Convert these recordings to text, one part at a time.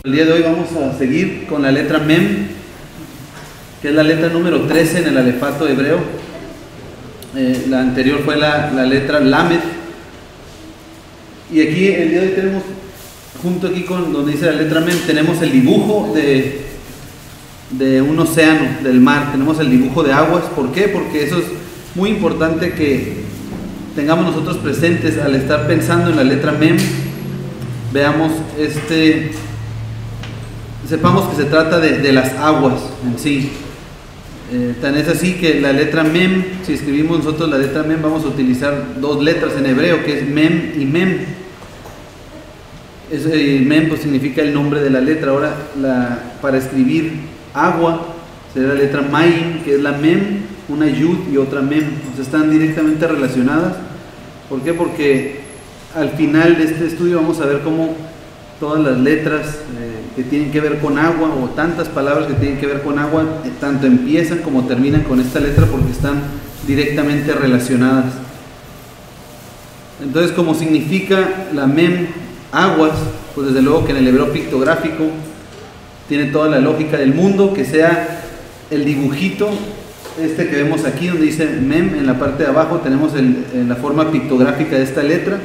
El día de hoy vamos a seguir con la letra Mem, que es la letra número 13 en el alefato hebreo. La anterior fue la letra Lamed. Y aquí el día de hoy tenemos, junto aquí con donde dice la letra Mem, tenemos el dibujo de un océano, del mar. Tenemos el dibujo de aguas. ¿Por qué? Porque eso es muy importante que tengamos nosotros presentes al estar pensando en la letra Mem. Veamos sepamos que se trata de las aguas en sí. Tan es así que la letra Mem, si escribimos nosotros la letra Mem, vamos a utilizar dos letras en hebreo, que es Mem y Mem. Mem pues significa el nombre de la letra. Ahora para escribir agua será la letra Maim, que es la Mem, una Yud y otra Mem. O sea, están directamente relacionadas. ¿Por qué? Porque al final de este estudio vamos a ver cómo todas las letras que tienen que ver con agua, o tantas palabras que tienen que ver con agua, tanto empiezan como terminan con esta letra, porque están directamente relacionadas. Entonces, como significa la Mem aguas, pues desde luego que en el hebreo pictográfico tiene toda la lógica del mundo, que sea el dibujito que vemos aquí, donde dice Mem, en la parte de abajo tenemos la forma pictográfica de esta letra,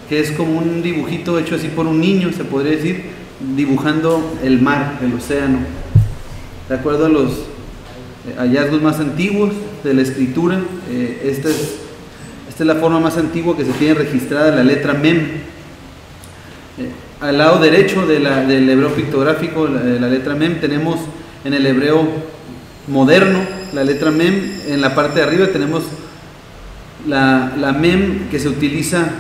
que es como un dibujito hecho así por un niño, se podría decir, dibujando el mar, el océano. De acuerdo a los hallazgos más antiguos de la escritura, esta es la forma más antigua que se tiene registrada, la letra Mem. Al lado derecho del hebreo pictográfico, la letra Mem, tenemos en el hebreo moderno la letra Mem. En la parte de arriba tenemos la Mem que se utiliza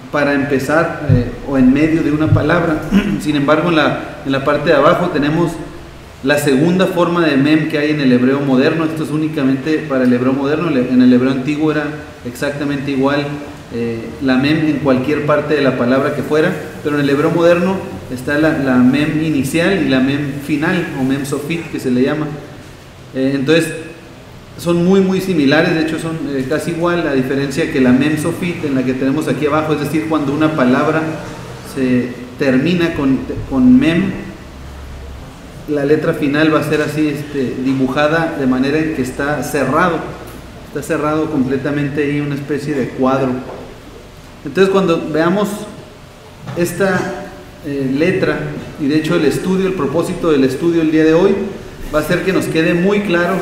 para empezar o en medio de una palabra. Sin embargo, en la parte de abajo tenemos la segunda forma de Mem que hay en el hebreo moderno. Esto es únicamente para el hebreo moderno. En el hebreo antiguo era exactamente igual la Mem en cualquier parte de la palabra que fuera, pero en el hebreo moderno está la Mem inicial y la Mem final, o Mem Sofit, que se le llama. Entonces son muy similares, de hecho son casi igual, la diferencia que la Mem Sofit, en la que tenemos aquí abajo, es decir, cuando una palabra se termina con Mem, la letra final va a ser así dibujada de manera en que está cerrado completamente ahí, una especie de cuadro. Entonces, cuando veamos esta letra, y de hecho el propósito del estudio el día de hoy va a ser que nos quede muy claro,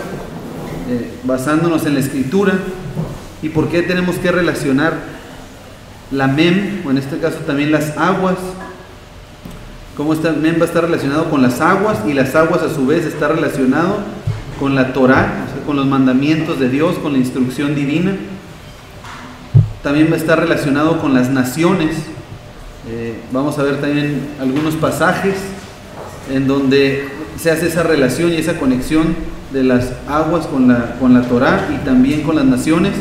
basándonos en la escritura, y por qué tenemos que relacionar la Mem, o en este caso también las aguas, cómo esta Mem va a estar relacionado con las aguas, y las aguas a su vez está relacionado con la Torah, o sea, con los mandamientos de Dios, con la instrucción divina. También va a estar relacionado con las naciones. Vamos a ver también algunos pasajes en donde se hace esa relación y esa conexión de las aguas con la Torah y también con las naciones,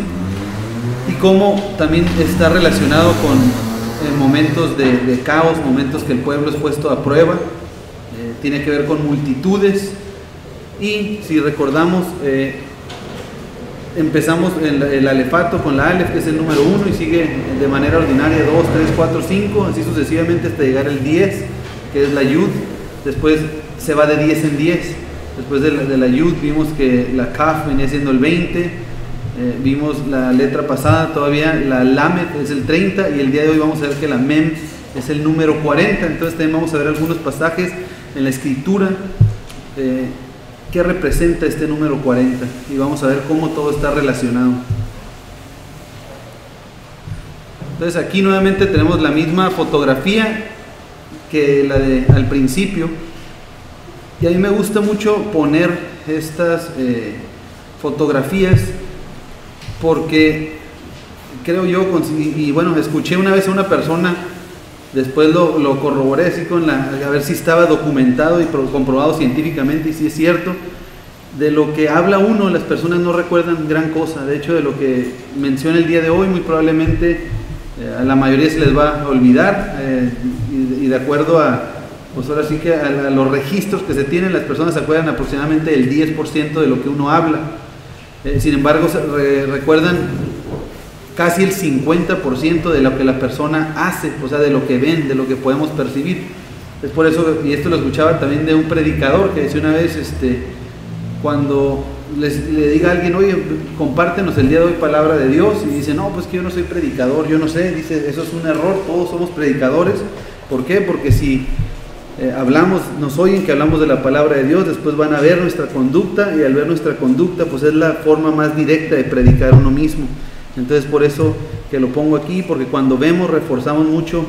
y cómo también está relacionado con momentos de caos, momentos que el pueblo es puesto a prueba. Tiene que ver con multitudes. Y si recordamos, empezamos el alefato con la Alef, que es el número 1, y sigue de manera ordinaria 2, 3, 4, 5, así sucesivamente hasta llegar al 10, que es la Yud. Después se va de 10 en 10. Después de la Yud vimos que la Kaf venía siendo el 20. Vimos la letra pasada todavía, la Lamed es el 30, y el día de hoy vamos a ver que la Mem es el número 40. Entonces también vamos a ver algunos pasajes en la escritura que representa este número 40, y vamos a ver cómo todo está relacionado. Entonces aquí nuevamente tenemos la misma fotografía que la de al principio, y a mí me gusta mucho poner estas fotografías porque creo yo, y bueno, escuché una vez a una persona, después lo corroboré así a ver si estaba documentado y comprobado científicamente, y si es cierto, de lo que habla uno, las personas no recuerdan gran cosa. De hecho, de lo que menciona el día de hoy, muy probablemente a la mayoría se les va a olvidar, y de acuerdo pues ahora sí que a los registros que se tienen, las personas se acuerdan aproximadamente del 10% de lo que uno habla. Sin embargo, recuerdan casi el 50% de lo que la persona hace, o sea, de lo que ven, de lo que podemos percibir. Es por eso, y esto lo escuchaba también de un predicador que decía una vez, cuando le diga a alguien, oye, compártenos el día de hoy palabra de Dios, y dice, no, pues que yo no soy predicador, yo no sé, dice, eso es un error, todos somos predicadores. ¿Por qué? Porque si nos oyen que hablamos de la palabra de Dios, después van a ver nuestra conducta, y al ver nuestra conducta, pues es la forma más directa de predicar uno mismo. Entonces por eso que lo pongo aquí, porque cuando vemos reforzamos mucho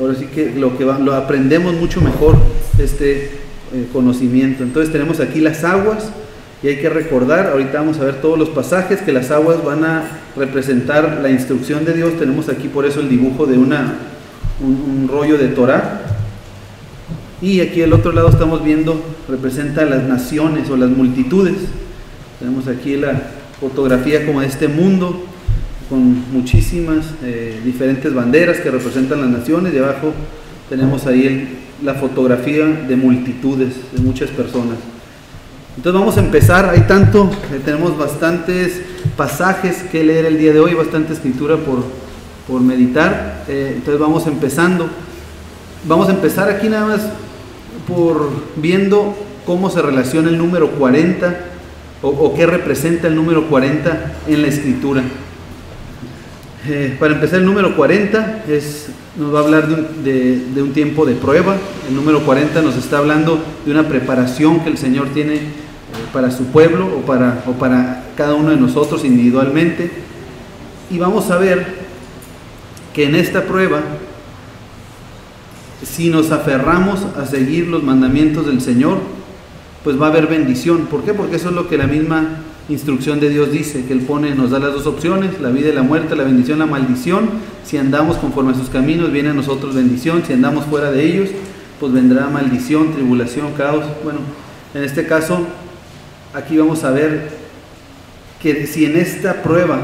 ahora sí que lo aprendemos mucho mejor conocimiento. Entonces tenemos aquí las aguas, y hay que recordar, ahorita vamos a ver todos los pasajes, que las aguas van a representar la instrucción de Dios. Tenemos aquí por eso el dibujo de un rollo de Torá, y aquí al otro lado estamos viendo, representa las naciones o las multitudes. Tenemos aquí la fotografía como de este mundo, con muchísimas diferentes banderas que representan las naciones, y abajo tenemos ahí la fotografía de multitudes, de muchas personas. Entonces vamos a empezar, tenemos bastantes pasajes que leer el día de hoy, bastante escritura por meditar, entonces vamos empezando. Vamos a empezar aquí nada más por viendo cómo se relaciona el número 40 o qué representa el número 40 en la escritura. Para empezar, el número 40 nos va a hablar de un tiempo de prueba. El número 40 nos está hablando de una preparación que el Señor tiene para su pueblo o para cada uno de nosotros individualmente. Y vamos a ver que en esta prueba, si nos aferramos a seguir los mandamientos del Señor, pues va a haber bendición. ¿Por qué? Porque eso es lo que la misma instrucción de Dios dice, que Él nos da las dos opciones, la vida y la muerte, la bendición, la maldición. Si andamos conforme a sus caminos, viene a nosotros bendición. Si andamos fuera de ellos, pues vendrá maldición, tribulación, caos. Bueno, en este caso, aquí vamos a ver que si en esta prueba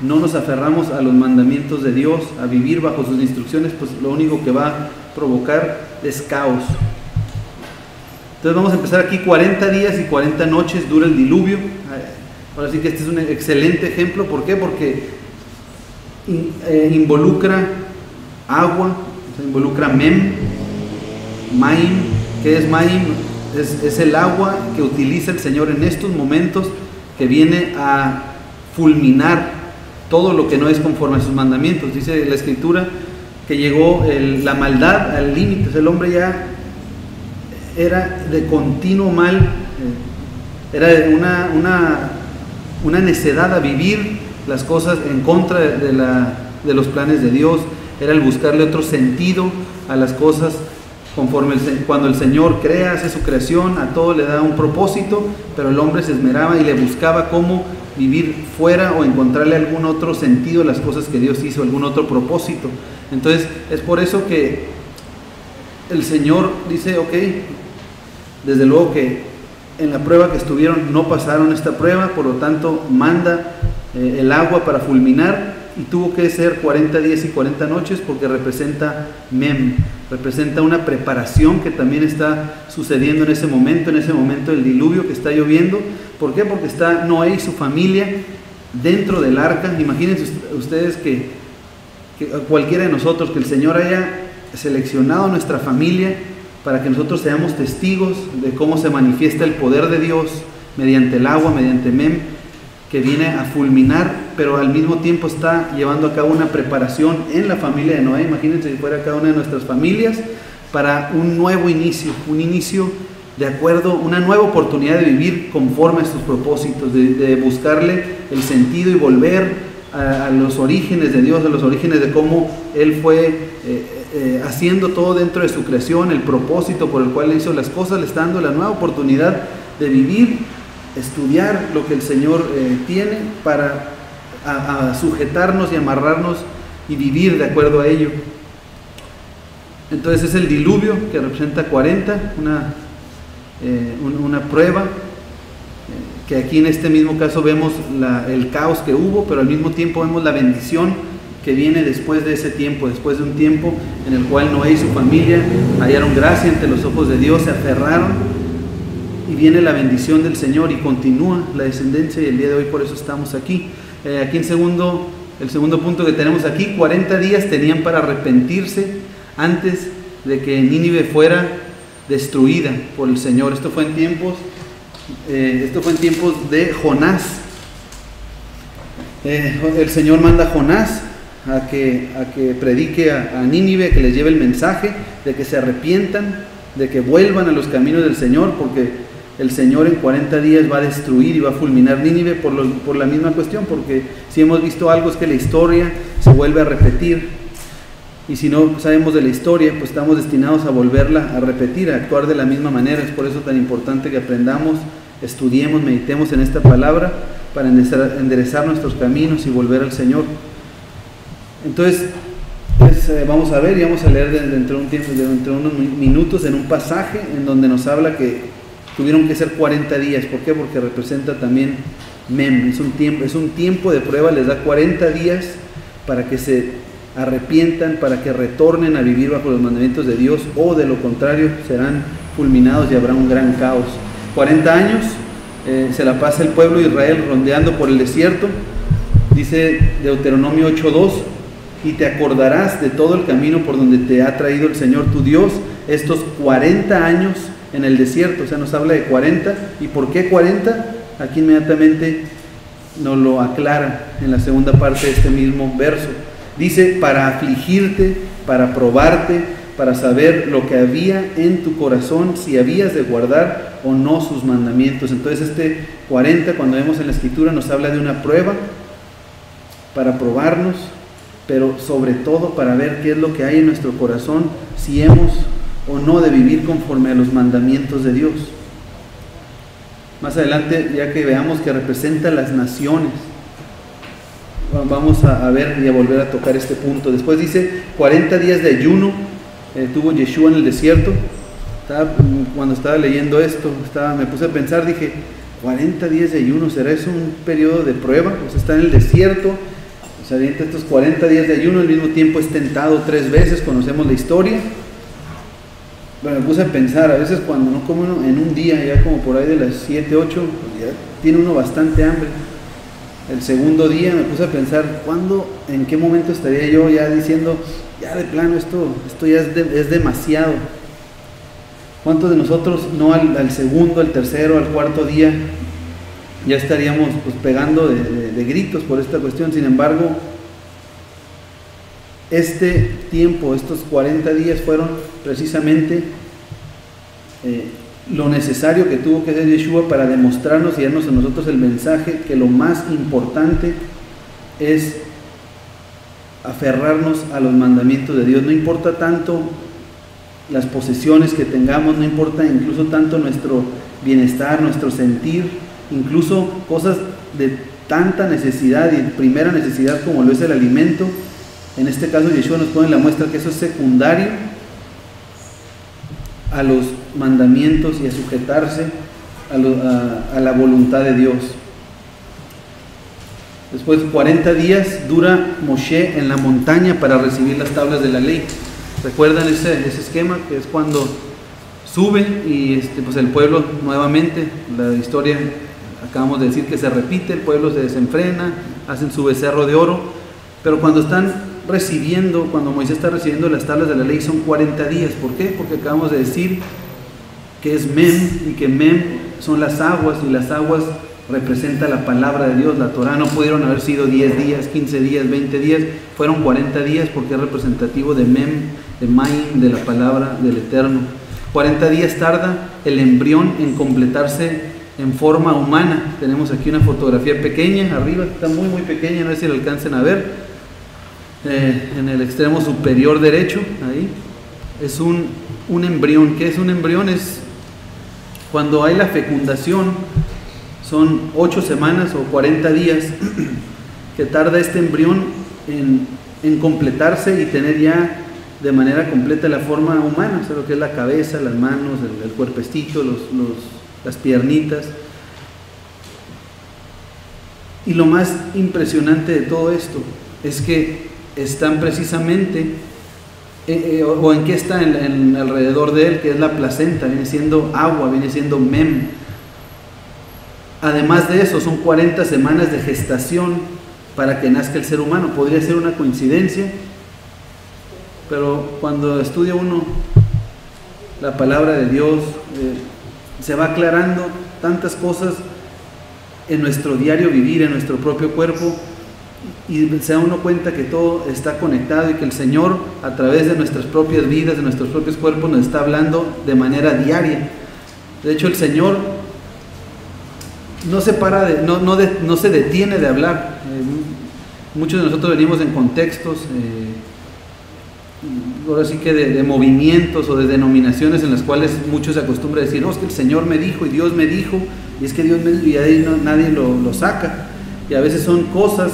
no nos aferramos a los mandamientos de Dios, a vivir bajo sus instrucciones, pues lo único que va a provocar es caos. Entonces vamos a empezar aquí. 40 días y 40 noches dura el diluvio. Ahora sí que este es un excelente ejemplo. ¿Por qué? Porque involucra agua, involucra Maim. ¿Qué es Maim? Es el agua que utiliza el Señor en estos momentos, que viene a fulminar todo lo que no es conforme a sus mandamientos. Dice la Escritura que llegó la maldad al límite. El hombre ya era de continuo mal, era una necedad a vivir las cosas en contra de los planes de Dios. Era el buscarle otro sentido a las cosas, cuando el Señor crea, hace su creación, a todo le da un propósito, pero el hombre se esmeraba y le buscaba cómo vivir fuera o encontrarle algún otro sentido a las cosas que Dios hizo, algún otro propósito. Entonces es por eso que el Señor dice, ok, desde luego que en la prueba que estuvieron no pasaron esta prueba, por lo tanto manda el agua para fulminar, y tuvo que ser 40 días y 40 noches porque representa Mem, representa una preparación que también está sucediendo en ese momento del diluvio que está lloviendo. ¿Por qué? Porque está Noé y su familia dentro del arca. Imagínense ustedes que cualquiera de nosotros, que el Señor haya seleccionado nuestra familia para que nosotros seamos testigos de cómo se manifiesta el poder de Dios mediante el agua, mediante Mem, que viene a fulminar, pero al mismo tiempo está llevando a cabo una preparación en la familia de Noé. Imagínense si fuera cada una de nuestras familias, para un nuevo inicio, un inicio de acuerdo, una nueva oportunidad de vivir conforme a sus propósitos, de buscarle el sentido y volver a los orígenes de Dios, a los orígenes de cómo Él fue haciendo todo dentro de su creación, el propósito por el cual Él hizo las cosas. Le está dando la nueva oportunidad de vivir, estudiar lo que el Señor tiene para a sujetarnos y amarrarnos y vivir de acuerdo a ello. Entonces es el diluvio que representa 40, una prueba, que aquí en este mismo caso vemos el caos que hubo, pero al mismo tiempo vemos la bendición que viene después de ese tiempo, después de un tiempo en el cual Noé y su familia hallaron gracia ante los ojos de Dios, se aferraron, y viene la bendición del Señor y continúa la descendencia, y el día de hoy por eso estamos aquí. Aquí el segundo punto que tenemos aquí, 40 días tenían para arrepentirse antes de que Nínive fuera destruida por el Señor. Esto fue en tiempos de Jonás. El Señor manda a Jonás a que predique a Nínive, que les lleve el mensaje de que se arrepientan, de que vuelvan a los caminos del Señor, porque el Señor en 40 días va a destruir y va a fulminar Nínive por la misma cuestión, porque si hemos visto algo es que la historia se vuelve a repetir, y si no sabemos de la historia, pues estamos destinados a volverla a repetir, a actuar de la misma manera. Es por eso tan importante que aprendamos, estudiemos, meditemos en esta palabra para enderezar nuestros caminos y volver al Señor. Entonces, vamos a ver y vamos a leer dentro de unos minutos en un pasaje en donde nos habla que tuvieron que ser 40 días. ¿Por qué? Porque representa también Mem, es un tiempo de prueba, les da 40 días para que se arrepientan, para que retornen a vivir bajo los mandamientos de Dios, o de lo contrario serán fulminados y habrá un gran caos. 40 años se la pasa el pueblo de Israel rondeando por el desierto. Dice Deuteronomio 8:2: y te acordarás de todo el camino por donde te ha traído el Señor tu Dios estos 40 años en el desierto. O sea, nos habla de 40. ¿Y por qué 40? Aquí inmediatamente nos lo aclara en la segunda parte de este mismo verso. Dice: para afligirte, para probarte, para saber lo que había en tu corazón, si habías de guardar o no sus mandamientos. Entonces 40, cuando vemos en la Escritura, nos habla de una prueba para probarnos, pero sobre todo para ver qué es lo que hay en nuestro corazón, si hemos o no de vivir conforme a los mandamientos de Dios. Más adelante, ya que veamos que representa las naciones, vamos a ver y a volver a tocar este punto. Después dice 40 días de ayuno tuvo Yeshua en el desierto. Cuando estaba leyendo esto, me puse a pensar, dije, 40 días de ayuno, ¿será eso un periodo de prueba? Pues está en el desierto, se avienta estos 40 días de ayuno, al mismo tiempo es tentado 3 veces, conocemos la historia. Bueno, me puse a pensar, a veces cuando no come uno en un día, ya como por ahí de las 7, 8, pues ya tiene uno bastante hambre. El segundo día me puse a pensar, en qué momento estaría yo ya diciendo, ya de plano esto ya es demasiado. ¿Cuántos de nosotros no al segundo, al tercero, al cuarto día ya estaríamos pues pegando de gritos por esta cuestión? Sin embargo, este tiempo, estos 40 días fueron precisamente lo necesario que tuvo que hacer Yeshua para demostrarnos y darnos a nosotros el mensaje que lo más importante es aferrarnos a los mandamientos de Dios. No importa tanto las posesiones que tengamos, no importa incluso tanto nuestro bienestar, nuestro sentir, incluso cosas de tanta necesidad y primera necesidad como lo es el alimento. En este caso Yeshua nos pone la muestra que eso es secundario a los mandamientos y a sujetarse a la voluntad de Dios. Después 40 días dura Moshe en la montaña para recibir las tablas de la ley. ¿Recuerdan ese esquema? Que es cuando sube y pues el pueblo nuevamente, la historia acabamos de decir que se repite, el pueblo se desenfrena, hacen su becerro de oro, pero cuando Moisés está recibiendo las tablas de la ley son 40 días. ¿Por qué? Porque acabamos de decir que es Mem, y que Mem son las aguas, y las aguas representa la palabra de Dios. La Torah no pudieron haber sido 10 días, 15 días, 20 días, fueron 40 días porque es representativo de Mem, de Maim, de la palabra del Eterno. 40 días tarda el embrión en completarse en forma humana. Tenemos aquí una fotografía pequeña, arriba está muy muy pequeña, no sé si la alcancen a ver. En el extremo superior derecho, ahí, es un embrión. ¿Qué es un embrión? Es cuando hay la fecundación, son 8 semanas o 40 días que tarda este embrión en completarse y tener ya de manera completa la forma humana, o sea, lo que es la cabeza, las manos, el cuerpecito, las piernitas. Y lo más impresionante de todo esto es que están precisamente, o en qué está en alrededor de él, que es la placenta, viene siendo agua, viene siendo Mem. Además de eso, son 40 semanas de gestación para que nazca el ser humano. Podría ser una coincidencia, pero cuando estudia uno la palabra de Dios, se va aclarando tantas cosas en nuestro diario vivir, en nuestro propio cuerpo, y se da uno cuenta que todo está conectado y que el Señor, a través de nuestras propias vidas, de nuestros propios cuerpos, nos está hablando de manera diaria. De hecho, el Señor no se detiene de hablar. Muchos de nosotros venimos en contextos, ahora sí que de movimientos o de denominaciones en las cuales muchos se acostumbran a decir, no, es que el Señor me dijo y Dios me dijo, y es que Dios me dijo, y ahí nadie lo saca. Y a veces son cosas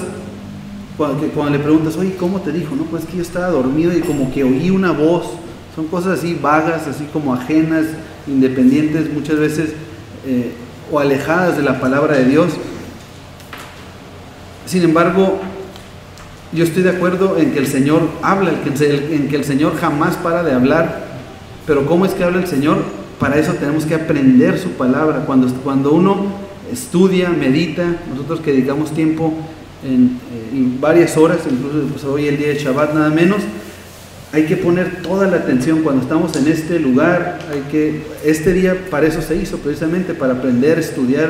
que cuando le preguntas, oye, ¿cómo te dijo? No, pues que yo estaba dormido y como que oí una voz. Son cosas así vagas, así como ajenas, independientes, muchas veces o alejadas de la palabra de Dios. Sin embargo, yo estoy de acuerdo en que el Señor habla, en que el Señor jamás para de hablar. Pero ¿cómo es que habla el Señor? Para eso tenemos que aprender su palabra. Cuando uno estudia, medita, nosotros que dedicamos tiempo y varias horas, incluso pues hoy el día de Shabbat nada menos, hay que poner toda la atención cuando estamos en este lugar. Este día para eso se hizo, precisamente para aprender a estudiar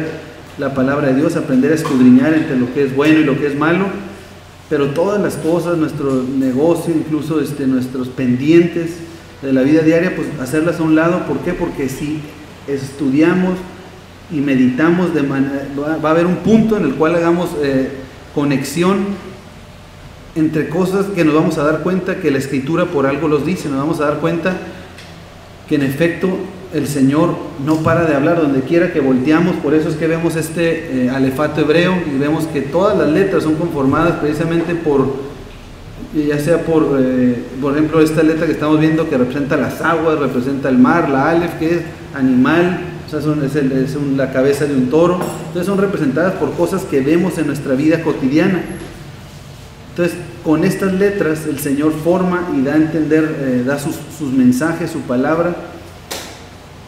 la palabra de Dios, aprender a escudriñar entre lo que es bueno y lo que es malo. Pero todas las cosas, nuestro negocio, incluso nuestros pendientes de la vida diaria, pues hacerlas a un lado. ¿Por qué? Porque si estudiamos y meditamos va a haber un punto en el cual hagamos conexión entre cosas que nos vamos a dar cuenta que la Escritura por algo los dice. Nos vamos a dar cuenta que en efecto el Señor no para de hablar donde quiera que volteamos. Por eso es que vemos alefato hebreo y vemos que todas las letras son conformadas precisamente ya sea por ejemplo, esta letra que estamos viendo que representa las aguas, representa el mar, la alef que es animal, o sea, es la cabeza de un toro. Entonces son representadas por cosas que vemos en nuestra vida cotidiana. Entonces, con estas letras el Señor forma y da a entender, da sus mensajes, su palabra.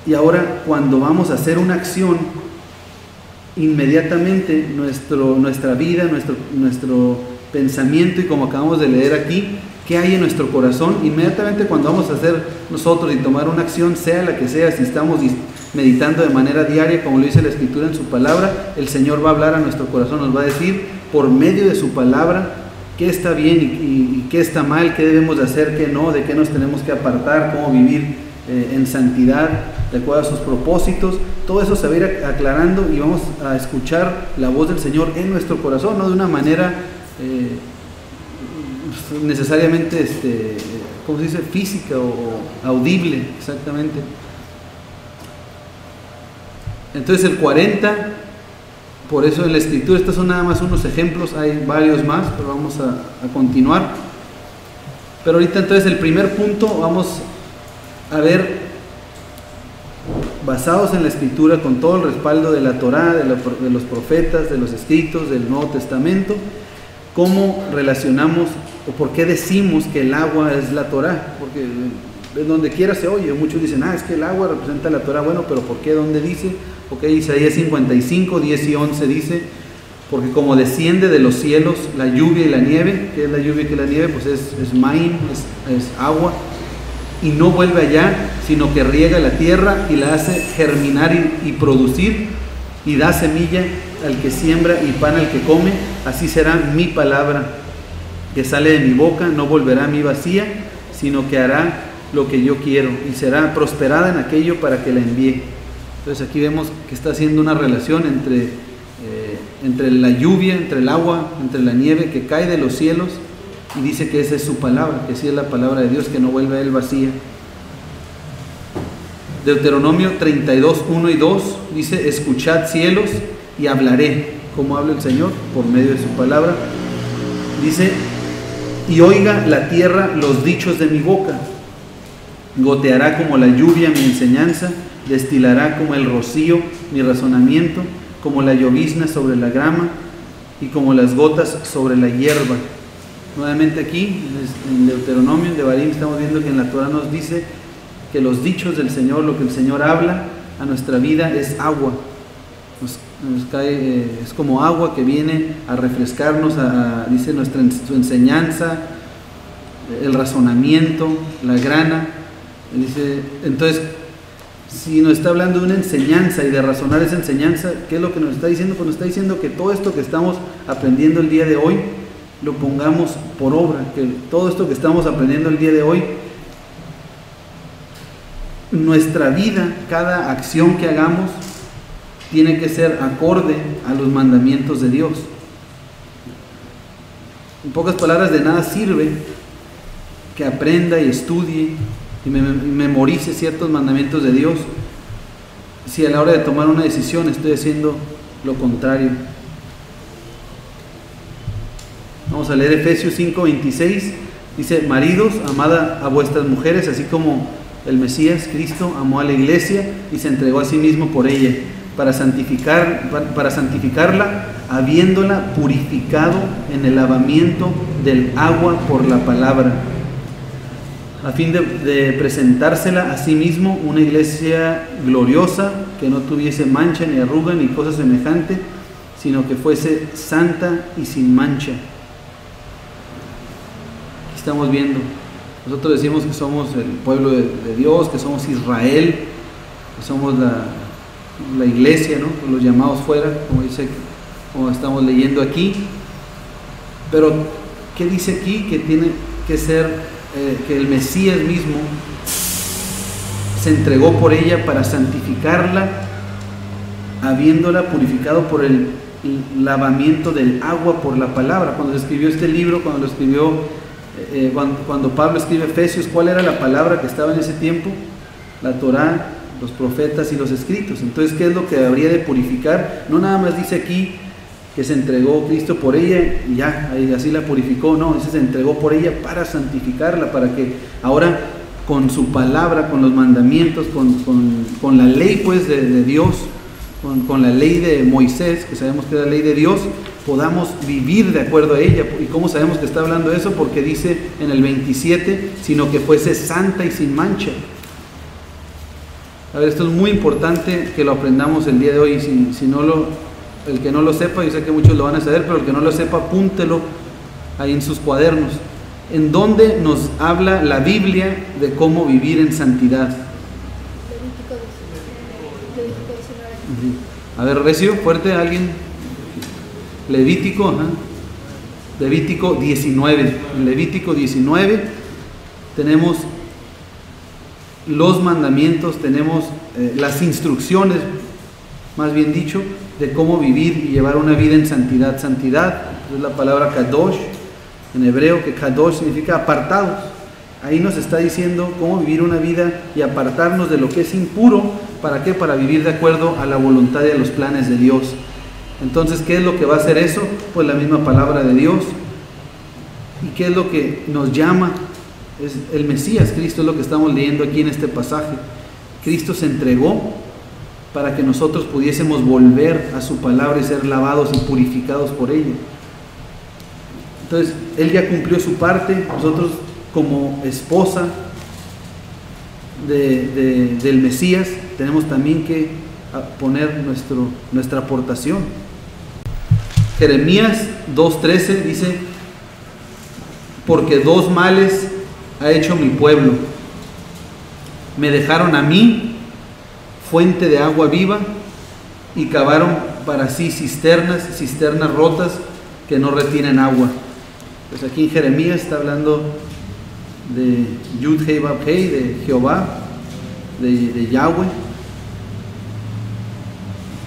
Y ahora, cuando vamos a hacer una acción, inmediatamente nuestra vida, nuestro pensamiento, y como acabamos de leer aquí, ¿qué hay en nuestro corazón? Inmediatamente cuando vamos a hacer nosotros y tomar una acción, sea la que sea, si estamos meditando de manera diaria, como lo dice la Escritura en su palabra, el Señor va a hablar a nuestro corazón, nos va a decir por medio de su palabra qué está bien y qué está mal, qué debemos de hacer, qué no, de qué nos tenemos que apartar, cómo vivir en santidad, de acuerdo a sus propósitos. Todo eso se va a ir aclarando y vamos a escuchar la voz del Señor en nuestro corazón, no de una manera necesariamente, ¿cómo se dice? Física o audible, exactamente. Entonces el 40, por eso en la Escritura, estos son nada más unos ejemplos, hay varios más, pero vamos a continuar. Pero ahorita entonces el primer punto vamos a ver, basados en la Escritura, con todo el respaldo de la Torá, de los profetas, de los escritos, del Nuevo Testamento, cómo relacionamos o por qué decimos que el agua es la Torá. Porque en donde quiera se oye, muchos dicen, es que el agua representa la Torá. Bueno, pero ¿por qué? ¿Dónde dice? Ok, Isaías 55, 10 y 11 dice, porque como desciende de los cielos la lluvia y la nieve. ¿Qué es la lluvia y qué es la nieve? Pues es maín, es agua, y no vuelve allá, sino que riega la tierra y la hace germinar y producir, y da semilla al que siembra y pan al que come. Así será mi palabra que sale de mi boca, no volverá a mí vacía, sino que hará lo que yo quiero, y será prosperada en aquello para que la envíe. Entonces aquí vemos que está haciendo una relación entre la lluvia, entre el agua, entre la nieve que cae de los cielos, y dice que esa es su palabra, que sí es la palabra de Dios, que no vuelve a él vacía. Deuteronomio 32, 1 y 2 dice, escuchad cielos y hablaré. ¿Cómo habla el Señor? Por medio de su palabra. Dice, y oiga la tierra los dichos de mi boca. Goteará como la lluvia mi enseñanza, destilará como el rocío mi razonamiento, como la llovizna sobre la grama y como las gotas sobre la hierba. Nuevamente aquí, en Deuteronomio, en Devarim, estamos viendo que en la Torah nos dice que los dichos del Señor, lo que el Señor habla a nuestra vida es agua. Nos cae, es como agua que viene a refrescarnos, dice su enseñanza, el razonamiento, la grana. Dice, entonces, si nos está hablando de una enseñanza y de razonar esa enseñanza, ¿qué es lo que nos está diciendo? Pues nos está diciendo que todo esto que estamos aprendiendo el día de hoy lo pongamos por obra, que todo esto que estamos aprendiendo el día de hoy, nuestra vida, cada acción que hagamos, tiene que ser acorde a los mandamientos de Dios. En pocas palabras, de nada sirve que aprenda y estudie y memorice ciertos mandamientos de Dios si a la hora de tomar una decisión estoy haciendo lo contrario. Vamos a leer Efesios 5:26. Dice: maridos, amad a vuestras mujeres, así como el Mesías, Cristo, amó a la iglesia y se entregó a sí mismo por ella, para santificarla, habiéndola purificado en el lavamiento del agua por la palabra, a fin de presentársela a sí mismo una iglesia gloriosa, que no tuviese mancha ni arruga ni cosa semejante, sino que fuese santa y sin mancha. Aquí estamos viendo, nosotros decimos que somos el pueblo de Dios, que somos Israel, que somos la iglesia, ¿no? Los llamados fuera, como estamos leyendo aquí. Pero ¿qué dice aquí? Que tiene que ser que el Mesías mismo se entregó por ella para santificarla, habiéndola purificado por el lavamiento del agua por la palabra. Cuando se escribió este libro, cuando Pablo escribe Efesios, ¿cuál era la palabra que estaba en ese tiempo? La Torá, los profetas y los escritos. Entonces, ¿qué es lo que habría de purificar? No nada más dice aquí que se entregó Cristo por ella y ya, así la purificó. No, se entregó por ella para santificarla, para que ahora con su palabra, con los mandamientos, con la ley pues de Dios, con la ley de Moisés, que sabemos que es la ley de Dios, podamos vivir de acuerdo a ella. ¿Y cómo sabemos que está hablando de eso? Porque dice en el 27, sino que fuese santa y sin mancha. A ver, esto es muy importante que lo aprendamos el día de hoy. Si no el que no lo sepa, yo sé que muchos lo van a saber, pero el que no lo sepa, apúntelo ahí en sus cuadernos. ¿En dónde nos habla la Biblia de cómo vivir en santidad? Levítico 19. A ver, recio, fuerte, alguien. Levítico, Levítico 19. En Levítico 19 tenemos los mandamientos, tenemos las instrucciones, más bien dicho, de cómo vivir y llevar una vida en santidad. Santidad es la palabra kadosh en hebreo, que kadosh significa apartados. Ahí nos está diciendo cómo vivir una vida y apartarnos de lo que es impuro. ¿Para qué? Para vivir de acuerdo a la voluntad y a los planes de Dios. Entonces, ¿qué es lo que va a hacer eso? Pues la misma palabra de Dios. ¿Y qué es lo que nos llama? Es el Mesías, Cristo, es lo que estamos leyendo aquí en este pasaje. Cristo se entregó para que nosotros pudiésemos volver a su palabra y ser lavados y purificados por ella. Entonces, Él ya cumplió su parte. Nosotros, como esposa del Mesías, tenemos también que poner nuestra aportación. Jeremías 2:13 dice: porque dos males ha hecho mi pueblo. Me dejaron a mí fuente de agua viva y cavaron para sí cisternas rotas que no retienen agua. Pues aquí en Jeremías está hablando de Yud Hei Vav Hei, de Jehová, de Yahweh.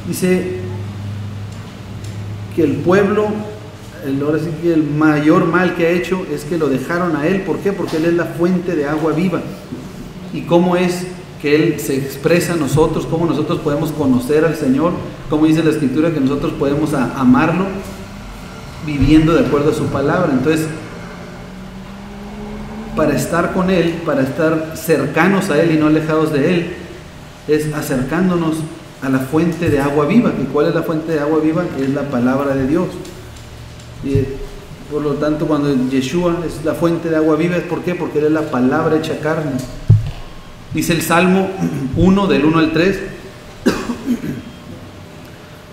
Dice que el pueblo, ahora sí que el mayor mal que ha hecho es que lo dejaron a Él. ¿Por qué? Porque Él es la fuente de agua viva. ¿Y cómo es que Él se expresa a nosotros? ¿Cómo nosotros podemos conocer al Señor? ¿Cómo dice la Escritura que nosotros podemos amarlo? Viviendo de acuerdo a su palabra. Entonces, para estar con Él, para estar cercanos a Él y no alejados de Él, es acercándonos a la fuente de agua viva. ¿Y cuál es la fuente de agua viva? Es la palabra de Dios. Y por lo tanto, cuando Yeshua es la fuente de agua viva, ¿es por qué? Porque Él es la palabra hecha carne. Dice el Salmo 1, del 1 al 3,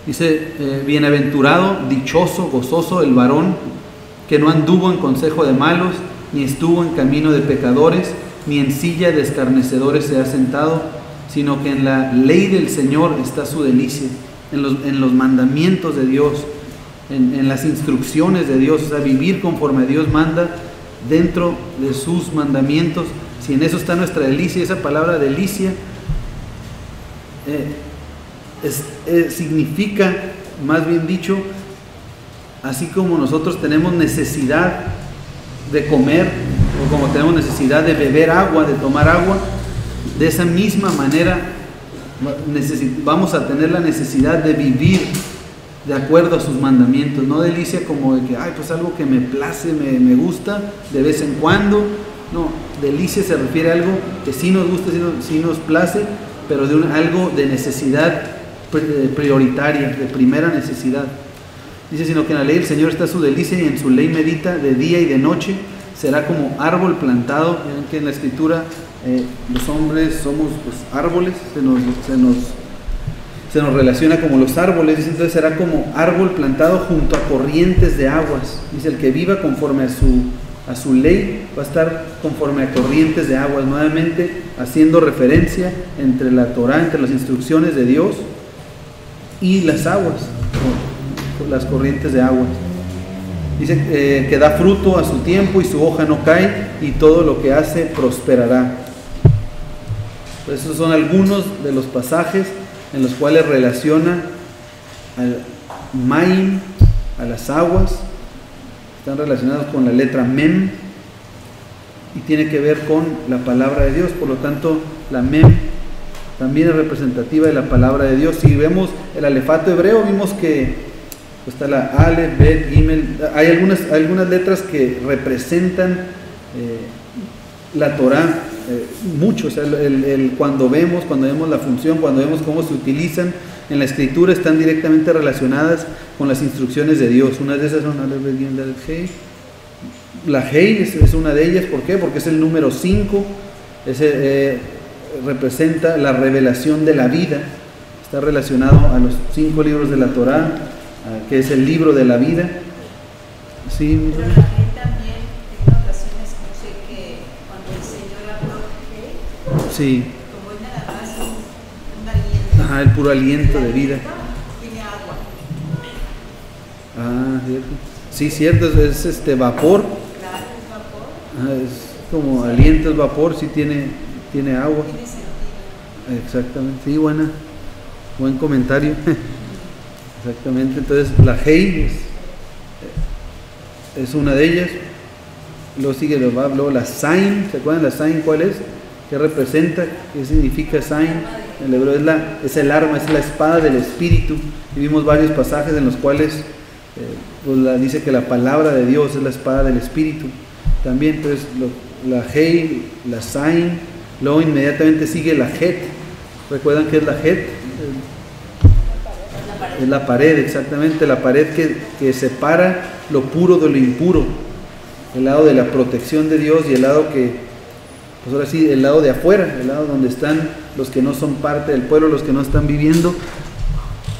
dice: bienaventurado, dichoso, gozoso el varón que no anduvo en consejo de malos, ni estuvo en camino de pecadores, ni en silla de escarnecedores se ha sentado, sino que en la ley del Señor está su delicia, en los mandamientos de Dios, en las instrucciones de Dios, o sea, vivir conforme a Dios manda dentro de sus mandamientos. Si en eso está nuestra delicia, esa palabra delicia significa, más bien dicho, así como nosotros tenemos necesidad de comer, o como tenemos necesidad de beber agua, de tomar agua, de esa misma manera vamos a tener la necesidad de vivir de acuerdo a sus mandamientos. No delicia como de que, ay, pues algo que me place, me gusta de vez en cuando. No, delicia se refiere a algo que sí nos gusta, sí nos place, pero de algo de necesidad prioritaria, de primera necesidad. Dice, sino que en la ley del Señor está su delicia y en su ley medita de día y de noche. Será como árbol plantado. Ven que en la Escritura los hombres somos pues, árboles, se nos relaciona como los árboles. Dice, entonces será como árbol plantado junto a corrientes de aguas. Dice, el que viva conforme a su ley va a estar conforme a corrientes de aguas, nuevamente haciendo referencia entre la Torah, entre las instrucciones de Dios y las aguas, las corrientes de aguas. Dice que da fruto a su tiempo y su hoja no cae y todo lo que hace prosperará. Pues esos son algunos de los pasajes en los cuales relaciona al Maim, a las aguas. Están relacionados con la letra Mem y tiene que ver con la palabra de Dios. Por lo tanto, la Mem también es representativa de la palabra de Dios. Si vemos el alefato hebreo, vimos que está la Aleph, Bet, Gimel. Hay algunas letras que representan la Torah mucho. O sea, cuando vemos la función, cuando vemos cómo se utilizan en la Escritura, están directamente relacionadas con las instrucciones de Dios. Una de esas son Aleph, Bet, Gimel, Hei. La Hei es una de ellas. ¿Por qué? Porque es el número 5. Representa la revelación de la vida. Está relacionado a los 5 libros de la Torah, que es el libro de la vida. Sí. Pero la Hei también, en ocasiones escuché que cuando el Señor habló Hei, Sí. como es nada más un aliento. Ajá, el puro aliento de vida. Tiene agua. Ah, cierto. Sí, cierto, es vapor. Claro, es vapor. Ajá, es como aliento, es vapor, sí tiene agua. Tiene sentido. Exactamente, sí, buen comentario. Exactamente, entonces la Hei es una de ellas. Luego sigue luego la Zain. ¿Se acuerdan la Zain cuál es? ¿Qué representa? ¿Qué significa Zain? En el hebreo es el arma, es la espada del Espíritu. Y vimos varios pasajes en los cuales dice que la palabra de Dios es la espada del Espíritu. También, entonces, la Hei, la Zain. Luego inmediatamente sigue la Het. ¿Recuerdan qué es la Het? Es la pared, exactamente, la pared que separa lo puro de lo impuro, el lado de la protección de Dios y el lado pues ahora sí, el lado de afuera, el lado donde están los que no son parte del pueblo, los que no están viviendo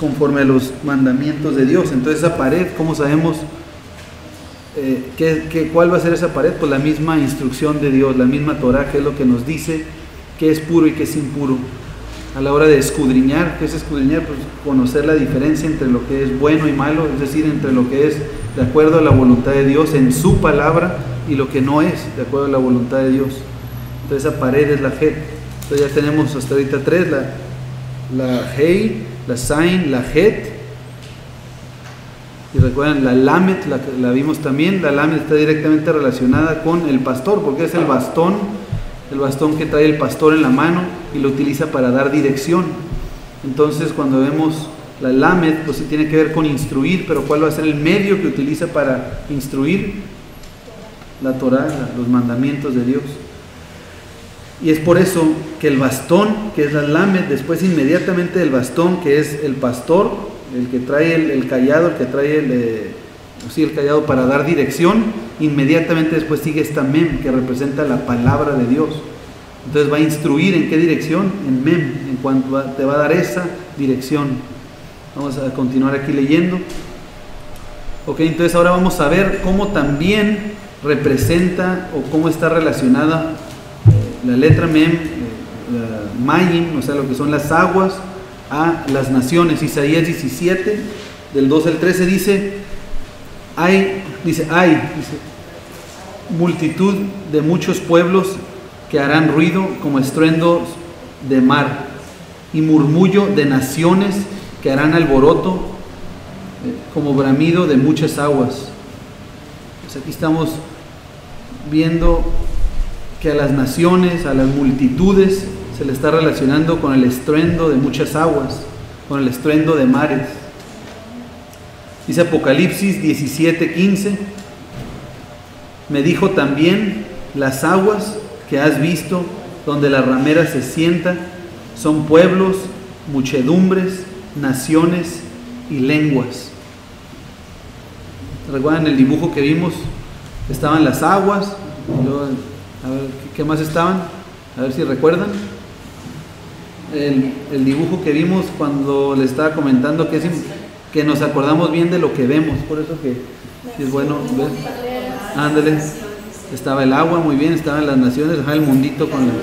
conforme a los mandamientos de Dios. Entonces esa pared, ¿cómo sabemos cuál va a ser esa pared? Pues la misma instrucción de Dios, la misma Torah, que es lo que nos dice qué es puro y qué es impuro. A la hora de escudriñar, ¿qué es escudriñar? Pues conocer la diferencia entre lo que es bueno y malo, es decir, entre lo que es de acuerdo a la voluntad de Dios en su palabra y lo que no es de acuerdo a la voluntad de Dios. Entonces esa pared es la Het. Entonces ya tenemos hasta ahorita 3, la Hei, la Zain, la Het. Y recuerden, la Lamet, la vimos también. La Lamet está directamente relacionada con el pastor, porque es el bastón que trae el pastor en la mano y lo utiliza para dar dirección. Entonces cuando vemos la Lamed, pues sí tiene que ver con instruir, pero ¿cuál va a ser el medio que utiliza para instruir? La Torah, los mandamientos de Dios. Y es por eso que el bastón, que es la Lamed, después inmediatamente del bastón, que es el pastor, el que trae el cayado, el que trae el cayado para dar dirección, inmediatamente después sigue esta Mem, que representa la palabra de Dios. Entonces va a instruir en qué dirección, en Mem, en cuanto te va a dar esa dirección. Vamos a continuar aquí leyendo. Ok, entonces ahora vamos a ver cómo también representa o cómo está relacionada la letra Mem, Mayim, o sea, lo que son las aguas, a las naciones. Isaías 17, del 12 al 13 dice, dice, multitud de muchos pueblos que harán ruido como estruendos de mar, y murmullo de naciones que harán alboroto como bramido de muchas aguas. Pues aquí estamos viendo que a las naciones, a las multitudes, se le está relacionando con el estruendo de muchas aguas, con el estruendo de mares. Dice Apocalipsis 17:15, me dijo también, las aguas que has visto, donde la ramera se sienta, son pueblos, muchedumbres, naciones y lenguas. ¿Recuerdan el dibujo que vimos? Estaban las aguas, y luego, a ver, ¿qué más estaban? A ver si recuerdan. El dibujo que vimos cuando les estaba comentando que nos acordamos bien de lo que vemos, por eso que es bueno ver. Ándale, estaba el agua, muy bien, estaban las naciones, el mundito con las...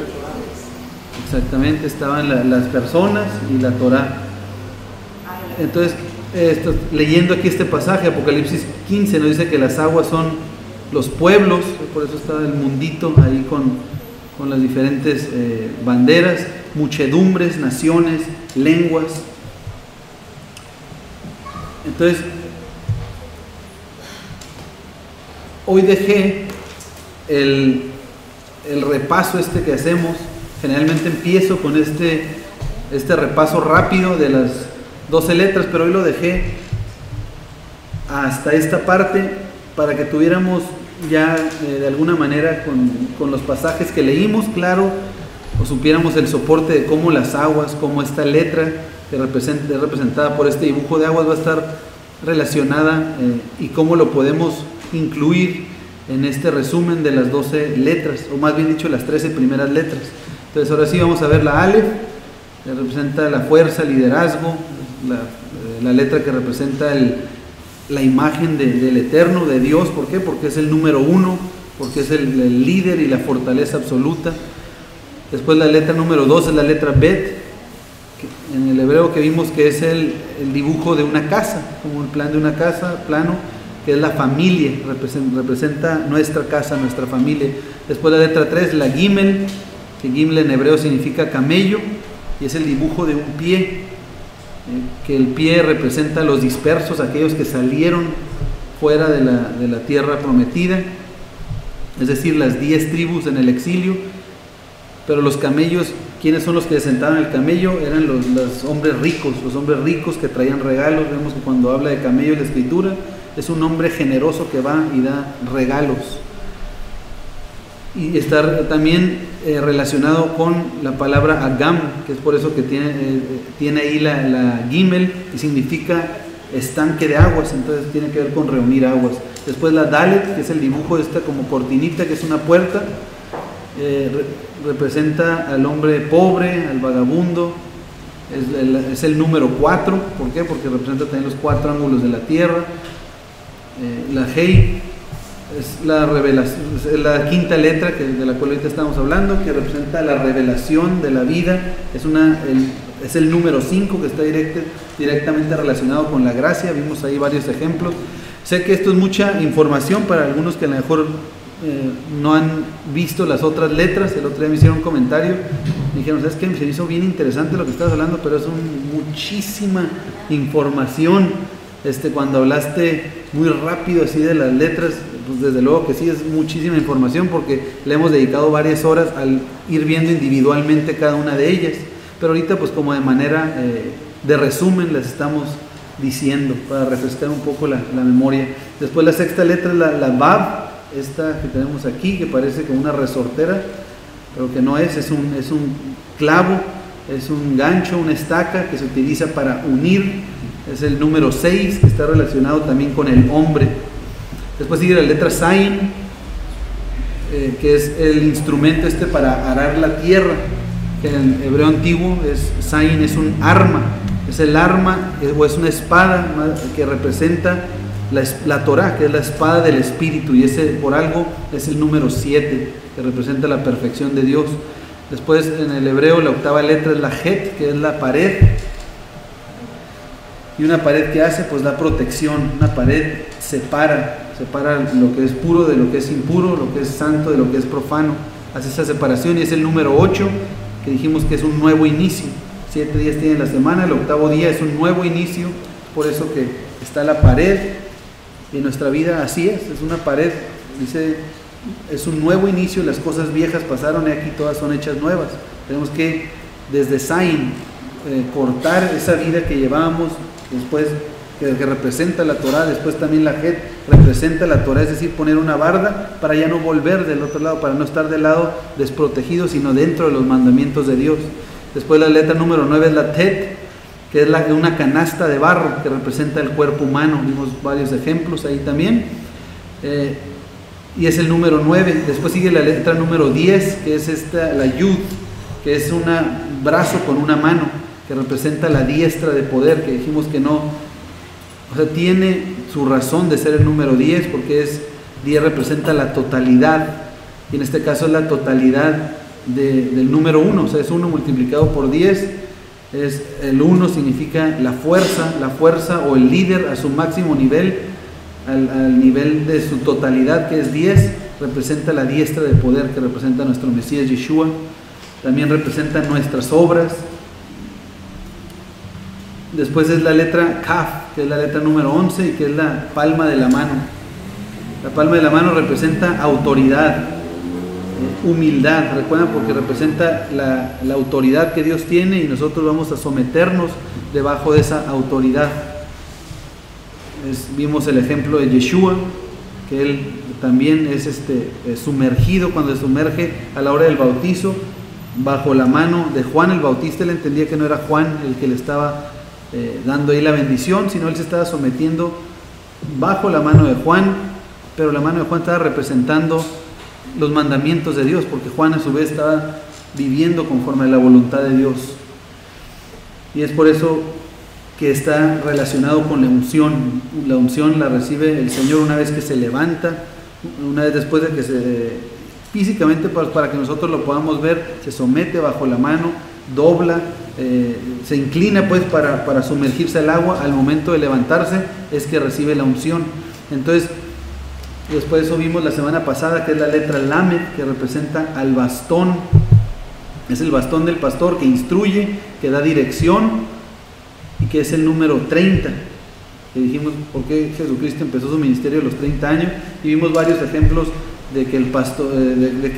Exactamente, estaban las personas y la Torah. Entonces, leyendo aquí este pasaje, Apocalipsis 15 nos dice que las aguas son los pueblos, por eso está el mundito ahí con las diferentes banderas, muchedumbres, naciones, lenguas. Entonces, hoy dejé el repaso que hacemos. Generalmente empiezo con este repaso rápido de las 12 letras, pero hoy lo dejé hasta esta parte para que tuviéramos ya de alguna manera con los pasajes que leímos, claro, o supiéramos el soporte de cómo las aguas, cómo esta letra que es representada por este dibujo de aguas va a estar relacionada y cómo lo podemos incluir en este resumen de las 12 letras, o más bien dicho las 13 primeras letras. Entonces ahora sí vamos a ver la Aleph, que representa la fuerza, el liderazgo, la letra que representa la imagen del Eterno, de Dios. ¿Por qué? Porque es el número 1, porque es el líder y la fortaleza absoluta. Después la letra número 2 es la letra Bet, que en el hebreo que vimos que es el dibujo de una casa, como el plan de una casa, plano, que es la familia, representa nuestra casa, nuestra familia. Después la letra 3, la Gimel, que Gimel en hebreo significa camello, y es el dibujo de un pie, que el pie representa a los dispersos, aquellos que salieron fuera de la tierra prometida, es decir, las 10 tribus en el exilio. Pero los camellos, ¿quiénes son los que sentaban el camello? Eran los hombres ricos que traían regalos. Vemos que cuando habla de camello en la escritura, es un hombre generoso que va y da regalos. Y está también relacionado con la palabra Agam, que es por eso que tiene ahí la Gimel, y significa estanque de aguas, entonces tiene que ver con reunir aguas. Después la Dalet, que es el dibujo de esta como cortinita, que es una puerta, representa al hombre pobre, al vagabundo. Es el número 4, ¿por qué? Porque representa también los 4 ángulos de la tierra. La Hei es la revelación, es la quinta letra de la cual ahorita estamos hablando, que representa la revelación de la vida. Es el número 5, que está directamente relacionado con la gracia. Vimos ahí varios ejemplos. Sé que esto es mucha información para algunos que a lo mejor no han visto las otras letras. El otro día me hicieron un comentario, me dijeron, ¿sabes qué? Se me hizo bien interesante lo que estás hablando, pero es muchísima información. Cuando hablaste muy rápido así de las letras, pues desde luego que sí es muchísima información, porque le hemos dedicado varias horas al ir viendo individualmente cada una de ellas, pero ahorita pues como de manera de resumen les estamos diciendo para refrescar un poco la memoria. Después la sexta letra es la Bab, esta que tenemos aquí, que parece como una resortera, pero que no es un clavo, es un gancho, una estaca que se utiliza para unir. Es el número 6, que está relacionado también con el hombre. Después sigue la letra Zayin, que es el instrumento para arar la tierra, que en hebreo antiguo Zayin es un arma, es el arma o es una espada que representa la Torah, que es la espada del Espíritu, y ese por algo es el número 7, que representa la perfección de Dios. Después en el hebreo la octava letra es la Het, que es la pared. Y una pared que hace, pues da protección. Una pared separa lo que es puro de lo que es impuro, lo que es santo de lo que es profano. Hace esa separación y es el número 8, que dijimos que es un nuevo inicio. 7 días tiene la semana, el octavo día es un nuevo inicio. Por eso que está la pared. Y en nuestra vida así es una pared. Dice, es un nuevo inicio, las cosas viejas pasaron y aquí todas son hechas nuevas. Tenemos que desde Zain cortar esa vida que llevábamos, después que representa la Torah, después también la Het representa la Torah, es decir, poner una barda para ya no volver del otro lado, para no estar del lado desprotegido, sino dentro de los mandamientos de Dios. Después la letra número 9 es la Tet, que es una canasta de barro que representa el cuerpo humano. Vimos varios ejemplos ahí también. Y es el número 9. Después sigue la letra número 10, que es la Yud, que es un brazo con una mano, que representa la diestra de poder, que dijimos que no, o sea, tiene su razón de ser el número 10, porque 10 representa la totalidad, y en este caso es la totalidad del número 1, o sea, es 1 multiplicado por 10, el 1 significa la fuerza o el líder a su máximo nivel, al nivel de su totalidad, que es 10, representa la diestra de poder, que representa a nuestro Mesías Yeshua. También representa nuestras obras. Después es la letra Kaf, que es la letra número 11 y que es la palma de la mano. La palma de la mano representa autoridad, humildad, recuerdan, porque representa la autoridad que Dios tiene y nosotros vamos a someternos debajo de esa autoridad. Vimos el ejemplo de Yeshua, que él también es sumergido, cuando se sumerge a la hora del bautizo, bajo la mano de Juan el Bautista. Él entendía que no era Juan el que le estaba dando ahí la bendición, sino él se estaba sometiendo bajo la mano de Juan, pero la mano de Juan estaba representando los mandamientos de Dios, porque Juan a su vez estaba viviendo conforme a la voluntad de Dios. Y es por eso que está relacionado con la unción. La unción la recibe el Señor una vez que se levanta, una vez después de que físicamente, para que nosotros lo podamos ver, se somete bajo la mano, dobla, se inclina pues para sumergirse al agua. Al momento de levantarse es que recibe la unción. Entonces, después de eso vimos la semana pasada que es la letra Lamed, que representa al bastón. Es el bastón del pastor que instruye, que da dirección, y que es el número 30, que dijimos por qué Jesucristo empezó su ministerio a los 30 años, y vimos varios ejemplos de que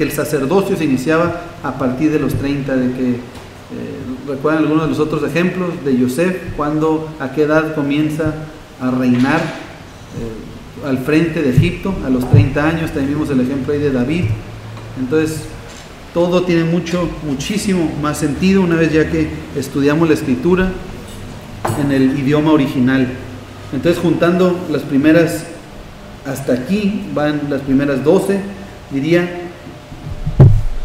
el sacerdocio se iniciaba a partir de los 30, de que recuerdan algunos de los otros ejemplos de Yosef, a qué edad comienza a reinar al frente de Egipto, a los 30 años. También vimos el ejemplo ahí de David. Entonces todo tiene muchísimo más sentido una vez ya que estudiamos la escritura en el idioma original. Entonces, juntando las primeras, hasta aquí van las primeras 12, diría,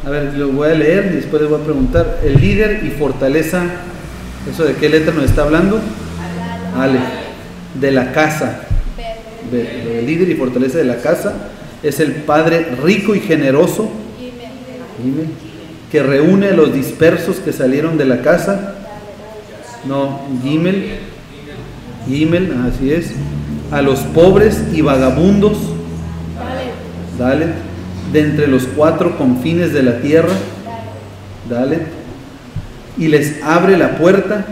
a ver, lo voy a leer y después les voy a preguntar. El líder y fortaleza, ¿eso de qué letra nos está hablando? Ale, de la casa. El líder y fortaleza de la casa es el Padre rico y generoso, que reúne a los dispersos que salieron de la casa. No, Gimel, así es. A los pobres y vagabundos, Dalet, de entre los 4 confines de la tierra, Dalet, y les abre la puerta,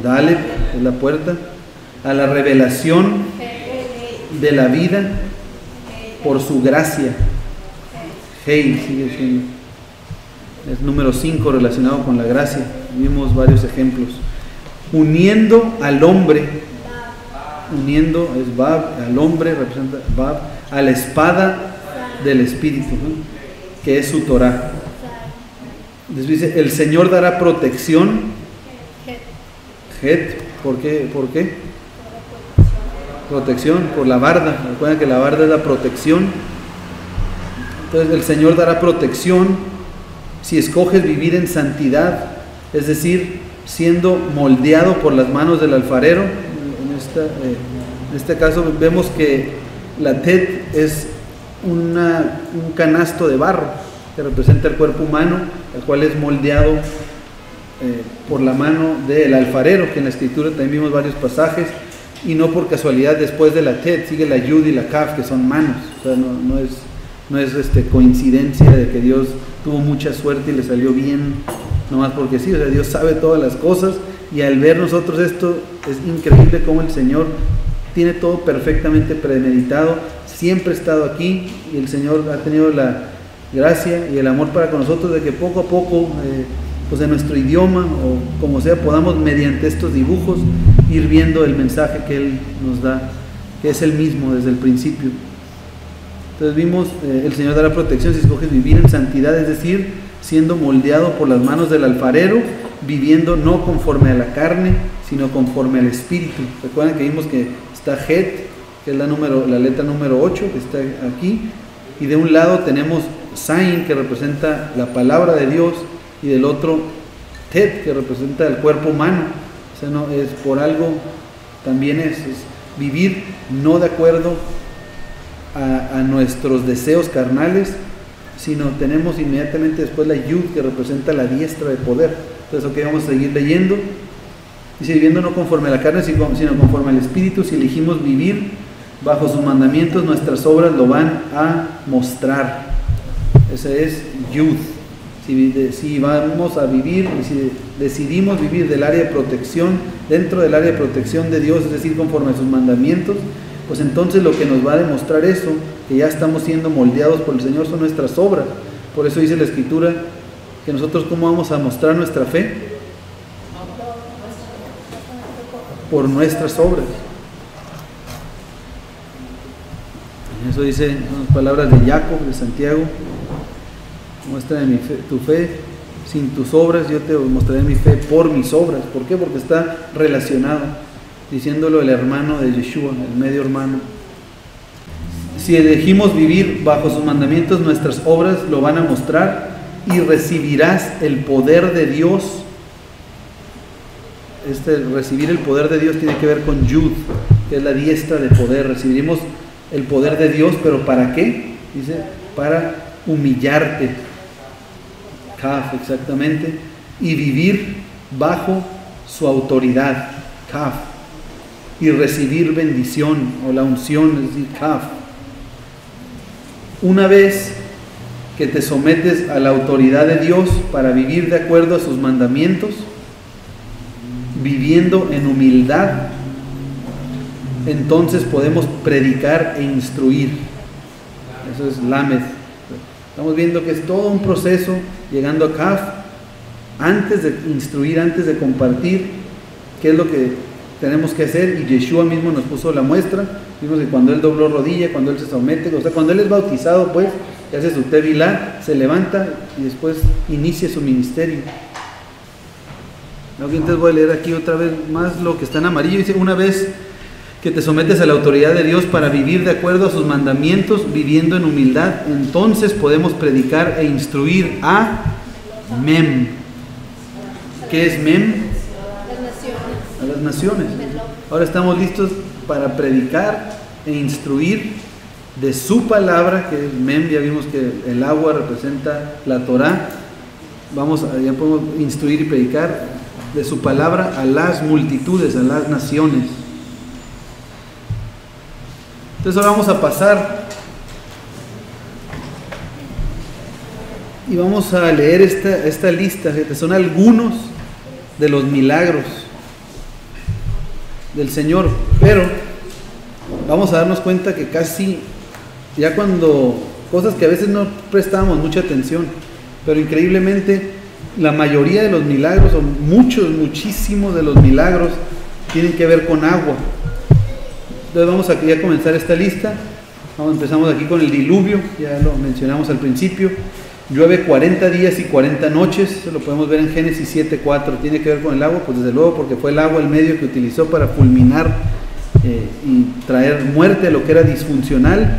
Dalet es la puerta, a la revelación de la vida por su gracia. Hey, sigue siendo. Es número 5 relacionado con la gracia. Vimos varios ejemplos. Uniendo al hombre, uniendo es Bab, al hombre representa Bab, a la espada del Espíritu, ¿no? Que es su Torah. Después dice, el Señor dará protección. Het, ¿por qué? ¿Por qué? Protección, por la barda. Recuerden que la barda es la protección. Entonces el Señor dará protección si escoges vivir en santidad, es decir, siendo moldeado por las manos del alfarero. En este caso vemos que la Tet es un canasto de barro, que representa el cuerpo humano, el cual es moldeado por la mano del alfarero, que en la escritura también vimos varios pasajes, y no por casualidad después de la tet sigue la yud y la kaf, que son manos. O sea, no es coincidencia de que Dios tuvo mucha suerte y le salió bien nomás porque sí. O sea, Dios sabe todas las cosas, y al ver nosotros esto es increíble cómo el Señor tiene todo perfectamente premeditado, siempre ha estado aquí, y el Señor ha tenido la gracia y el amor para con nosotros de que poco a poco pues en nuestro idioma o como sea podamos mediante estos dibujos ir viendo el mensaje que Él nos da, que es el mismo desde el principio. Entonces vimos, el Señor dará protección si escoges vivir en santidad, es decir, siendo moldeado por las manos del alfarero, viviendo no conforme a la carne, sino conforme al Espíritu. Recuerden que vimos que está Het, que es la letra número 8, que está aquí, y de un lado tenemos Zain, que representa la palabra de Dios, y del otro Tet, que representa el cuerpo humano. O sea, no es por algo, también es vivir no de acuerdo a nuestros deseos carnales, sino tenemos inmediatamente después la Yud, que representa la diestra de poder. Entonces, ok, vamos a seguir leyendo. Dice, viviendo no conforme a la carne, sino conforme al Espíritu. Si elegimos vivir bajo sus mandamientos, nuestras obras lo van a mostrar. Ese es Yud. Si vamos a vivir, y si decidimos vivir del área de protección, dentro del área de protección de Dios, es decir, conforme a sus mandamientos, pues entonces lo que nos va a demostrar eso, que ya estamos siendo moldeados por el Señor, son nuestras obras. Por eso dice la Escritura que nosotros, ¿cómo vamos a mostrar nuestra fe? Por nuestras obras. Eso dice, son las palabras de Jacob, de Santiago: muéstrame tu fe, sin tus obras yo te mostraré mi fe por mis obras. ¿Por qué? Porque está relacionado, diciéndolo el hermano de Yeshua, el medio hermano. Si elegimos vivir bajo sus mandamientos, nuestras obras lo van a mostrar, y recibirás el poder de Dios. Recibir el poder de Dios tiene que ver con Yud, que es la diestra de poder. Recibiremos el poder de Dios, pero ¿para qué? Dice, para humillarte. Kaf, exactamente. Y vivir bajo su autoridad. Kaf. Y recibir bendición o la unción, es decir, Kaf. Una vez que te sometes a la autoridad de Dios para vivir de acuerdo a sus mandamientos, viviendo en humildad, entonces podemos predicar e instruir. Eso es Lamed. Estamos viendo que es todo un proceso, llegando a Kaf, antes de instruir, antes de compartir, qué es lo que tenemos que hacer. Y Yeshua mismo nos puso la muestra. Vimos que cuando Él dobló rodilla, cuando Él se somete, o sea, cuando Él es bautizado, pues, que hace su tevilá, se levanta y después inicia su ministerio. Entonces voy a leer aquí otra vez más lo que está en amarillo. Dice, una vez que te sometes a la autoridad de Dios para vivir de acuerdo a sus mandamientos, viviendo en humildad, entonces podemos predicar e instruir a Mem. ¿Qué es Mem? A las naciones. Ahora estamos listos para predicar e instruir de su palabra, que es Mem. Ya vimos que el agua representa la Torah. Ya podemos instruir y predicar de su palabra a las multitudes, a las naciones. Entonces ahora vamos a pasar y vamos a leer esta lista, que son algunos de los milagros del Señor, pero vamos a darnos cuenta que casi, ya cuando, cosas que a veces no prestábamos mucha atención, pero increíblemente la mayoría de los milagros, o muchísimos de los milagros, tienen que ver con agua. Entonces vamos a ya comenzar esta lista. Empezamos aquí con el diluvio, ya lo mencionamos al principio. Llueve 40 días y 40 noches, eso lo podemos ver en Génesis 7:4. ¿Tiene que ver con el agua? Pues desde luego, porque fue el agua el medio que utilizó para fulminar y traer muerte a lo que era disfuncional,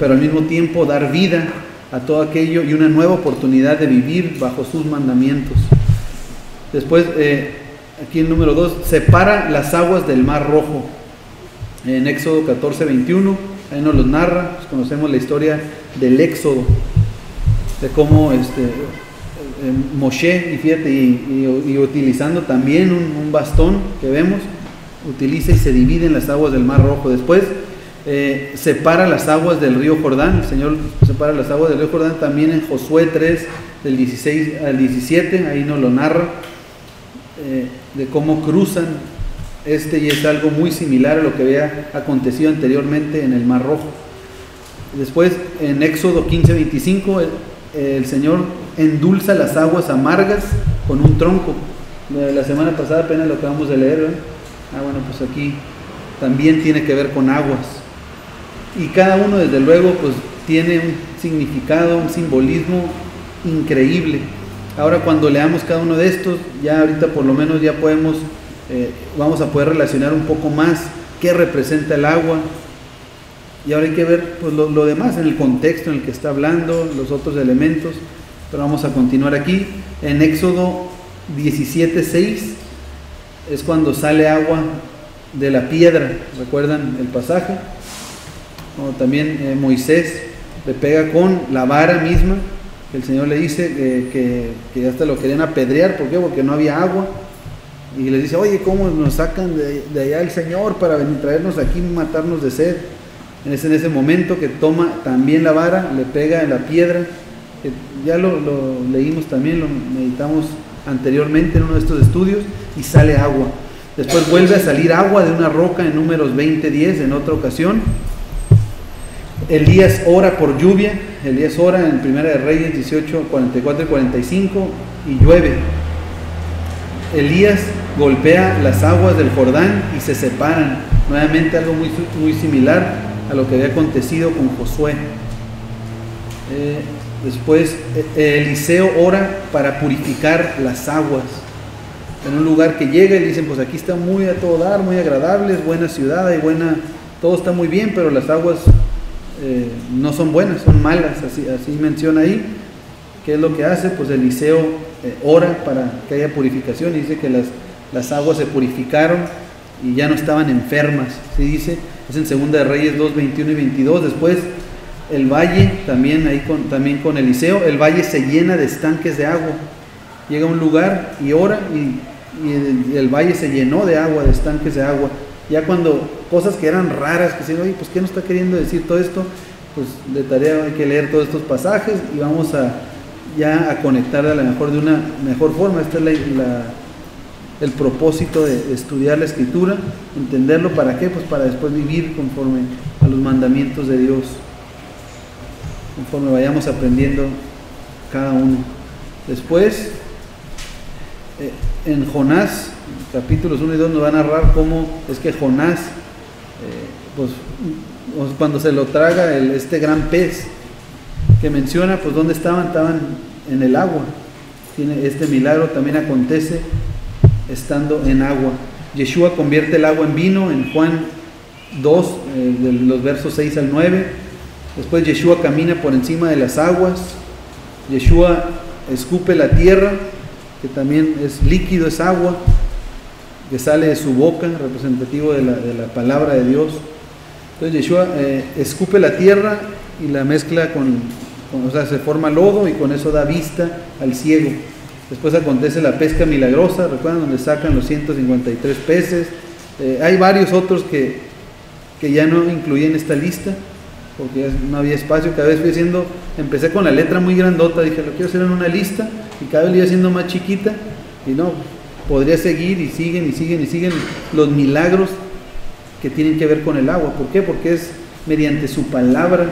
pero al mismo tiempo dar vida a todo aquello y una nueva oportunidad de vivir bajo sus mandamientos. Después, aquí en número 2, separa las aguas del Mar Rojo. En Éxodo 14:21, ahí nos los narra, pues conocemos la historia del Éxodo. de cómo Moshe, y fíjate, y utilizando también un bastón que vemos, utiliza y se divide en las aguas del Mar Rojo. Después separa las aguas del río Jordán. El Señor separa las aguas del río Jordán también en Josué 3, del 16 al 17, ahí nos lo narra, de cómo cruzan, y es algo muy similar a lo que había acontecido anteriormente en el Mar Rojo. Después, en Éxodo 15, 25, el Señor endulza las aguas amargas con un tronco. La semana pasada apenas lo acabamos de leer, ¿verdad? Bueno, pues aquí también tiene que ver con aguas. Y cada uno, desde luego, pues tiene un significado, un simbolismo increíble. Ahora, cuando leamos cada uno de estos, ya ahorita por lo menos ya podemos, vamos a poder relacionar un poco más qué representa el agua. Y ahora hay que ver pues, lo demás en el contexto en el que está hablando, los otros elementos. Pero vamos a continuar aquí. En Éxodo 17:6 es cuando sale agua de la piedra. ¿Recuerdan el pasaje? Como también Moisés le pega con la vara misma. El Señor le dice que hasta lo querían apedrear. ¿Por qué? Porque no había agua. Y le dice, oye, ¿cómo nos sacan de allá el Señor para venir traernos aquí y matarnos de sed? En ese momento que toma también la vara, le pega en la piedra, que ya lo leímos también, lo meditamos anteriormente en uno de estos estudios, y sale agua. Después vuelve a salir agua de una roca en Números 20:10 en otra ocasión. Elías ora por lluvia. Elías ora en Primera de Reyes 18, 44 y 45, y llueve. Elías golpea las aguas del Jordán y se separan. Nuevamente algo muy similar a lo que había acontecido con Josué. Después Eliseo ora para purificar las aguas en un lugar que llega y dicen, pues aquí está muy a todo dar, muy agradable, es buena ciudad, todo está muy bien, pero las aguas no son buenas, son malas. Así menciona ahí. ¿Qué es lo que hace? Pues Eliseo ora para que haya purificación, y dice que las aguas se purificaron y ya no estaban enfermas. ¿Sí dice? Es en Segunda de Reyes 2, 21 y 22. Después el valle, también con Eliseo, el valle se llena de estanques de agua. Llega a un lugar y ora, y el valle se llenó de agua, de estanques de agua. Ya cuando cosas que eran raras, que dicen, oye, pues ¿qué nos está queriendo decir todo esto? Pues de tarea hay que leer todos estos pasajes y vamos ya a conectar a lo mejor de una mejor forma. Este es el propósito de estudiar la Escritura, entenderlo. ¿Para qué? Pues para después vivir conforme a los mandamientos de Dios, conforme vayamos aprendiendo cada uno. Después, en Jonás, capítulos 1 y 2 nos va a narrar cómo es que Jonás, pues cuando se lo traga este gran pez que menciona, pues ¿dónde estaban? Estaban en el agua. Este milagro también acontece estando en agua. Yeshua convierte el agua en vino en Juan 2, de los versos 6 al 9. Después Yeshua camina por encima de las aguas. Yeshua escupe la tierra, que también es líquido, es agua, que sale de su boca, representativo de la palabra de Dios. Entonces Yeshua escupe la tierra y la mezcla o sea, se forma lodo, y con eso da vista al ciego. Después acontece la pesca milagrosa, ¿recuerdan? Donde sacan los 153 peces. Hay varios otros que ya no incluí en esta lista, porque ya no había espacio. Cada vez empecé con la letra muy grandota, dije, lo quiero hacer en una lista, y cada vez lo iba haciendo más chiquita, y no, podría seguir, y siguen los milagros que tienen que ver con el agua. ¿Por qué? Porque es mediante su palabra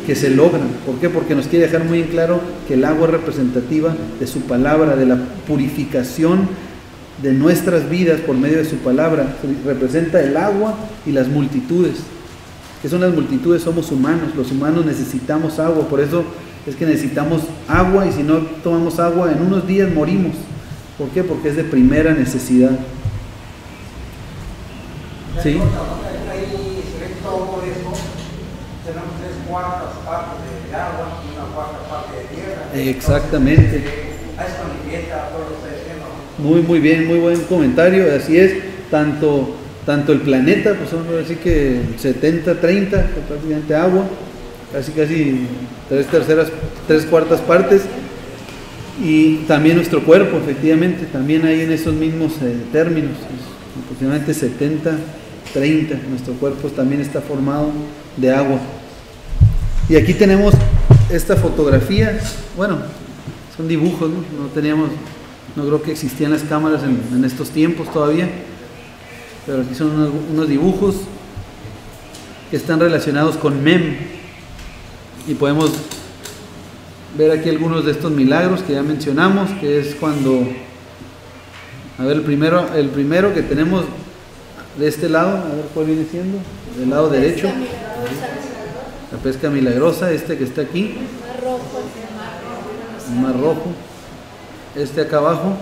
que se logran. ¿Por qué? Porque nos quiere dejar muy en claro que el agua es representativa de su palabra, de la purificación de nuestras vidas por medio de su palabra. Representa el agua y las multitudes. ¿Qué son las multitudes? Somos humanos. Los humanos necesitamos agua. Por eso es que necesitamos agua, y si no tomamos agua en unos días morimos. ¿Por qué? Porque es de primera necesidad. ¿Sí? Tenemos 3/4 partes de agua y 1/4 parte de tierra. Exactamente. Muy bien, muy buen comentario. Así es, tanto el planeta, pues vamos a decir que 70-30, prácticamente agua, casi tres cuartas partes, y también nuestro cuerpo, efectivamente, también hay en esos mismos términos, aproximadamente 70-30, nuestro cuerpo también está formado de agua. Y aquí tenemos esta fotografía, bueno, son dibujos, no creo que existían las cámaras en estos tiempos todavía, pero aquí son unos dibujos que están relacionados con Mem, y podemos ver aquí algunos de estos milagros que ya mencionamos, que es cuando, a ver, el primero que tenemos de este lado, a ver cuál viene siendo, del lado derecho, la pesca milagrosa, este que está aquí, el mar rojo, este acá abajo,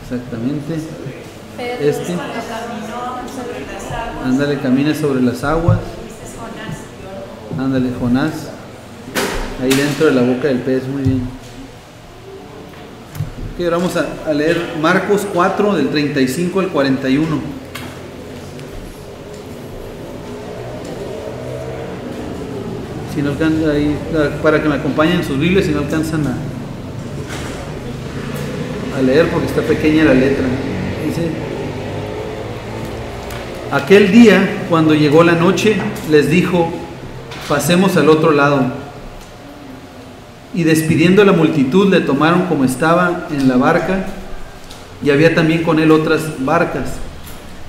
exactamente, este, ándale, camina sobre las aguas, ándale, Jonás, ahí dentro de la boca del pez, muy bien. Ok, ahora vamos a leer Marcos 4 del 35 al 41. Si no alcanzan ahí, para que me acompañen en sus Biblias, si no alcanzan a leer porque está pequeña la letra. Dice: aquel día, cuando llegó la noche, les dijo: pasemos al otro lado. Y despidiendo a la multitud, le tomaron como estaba en la barca, y había también con él otras barcas.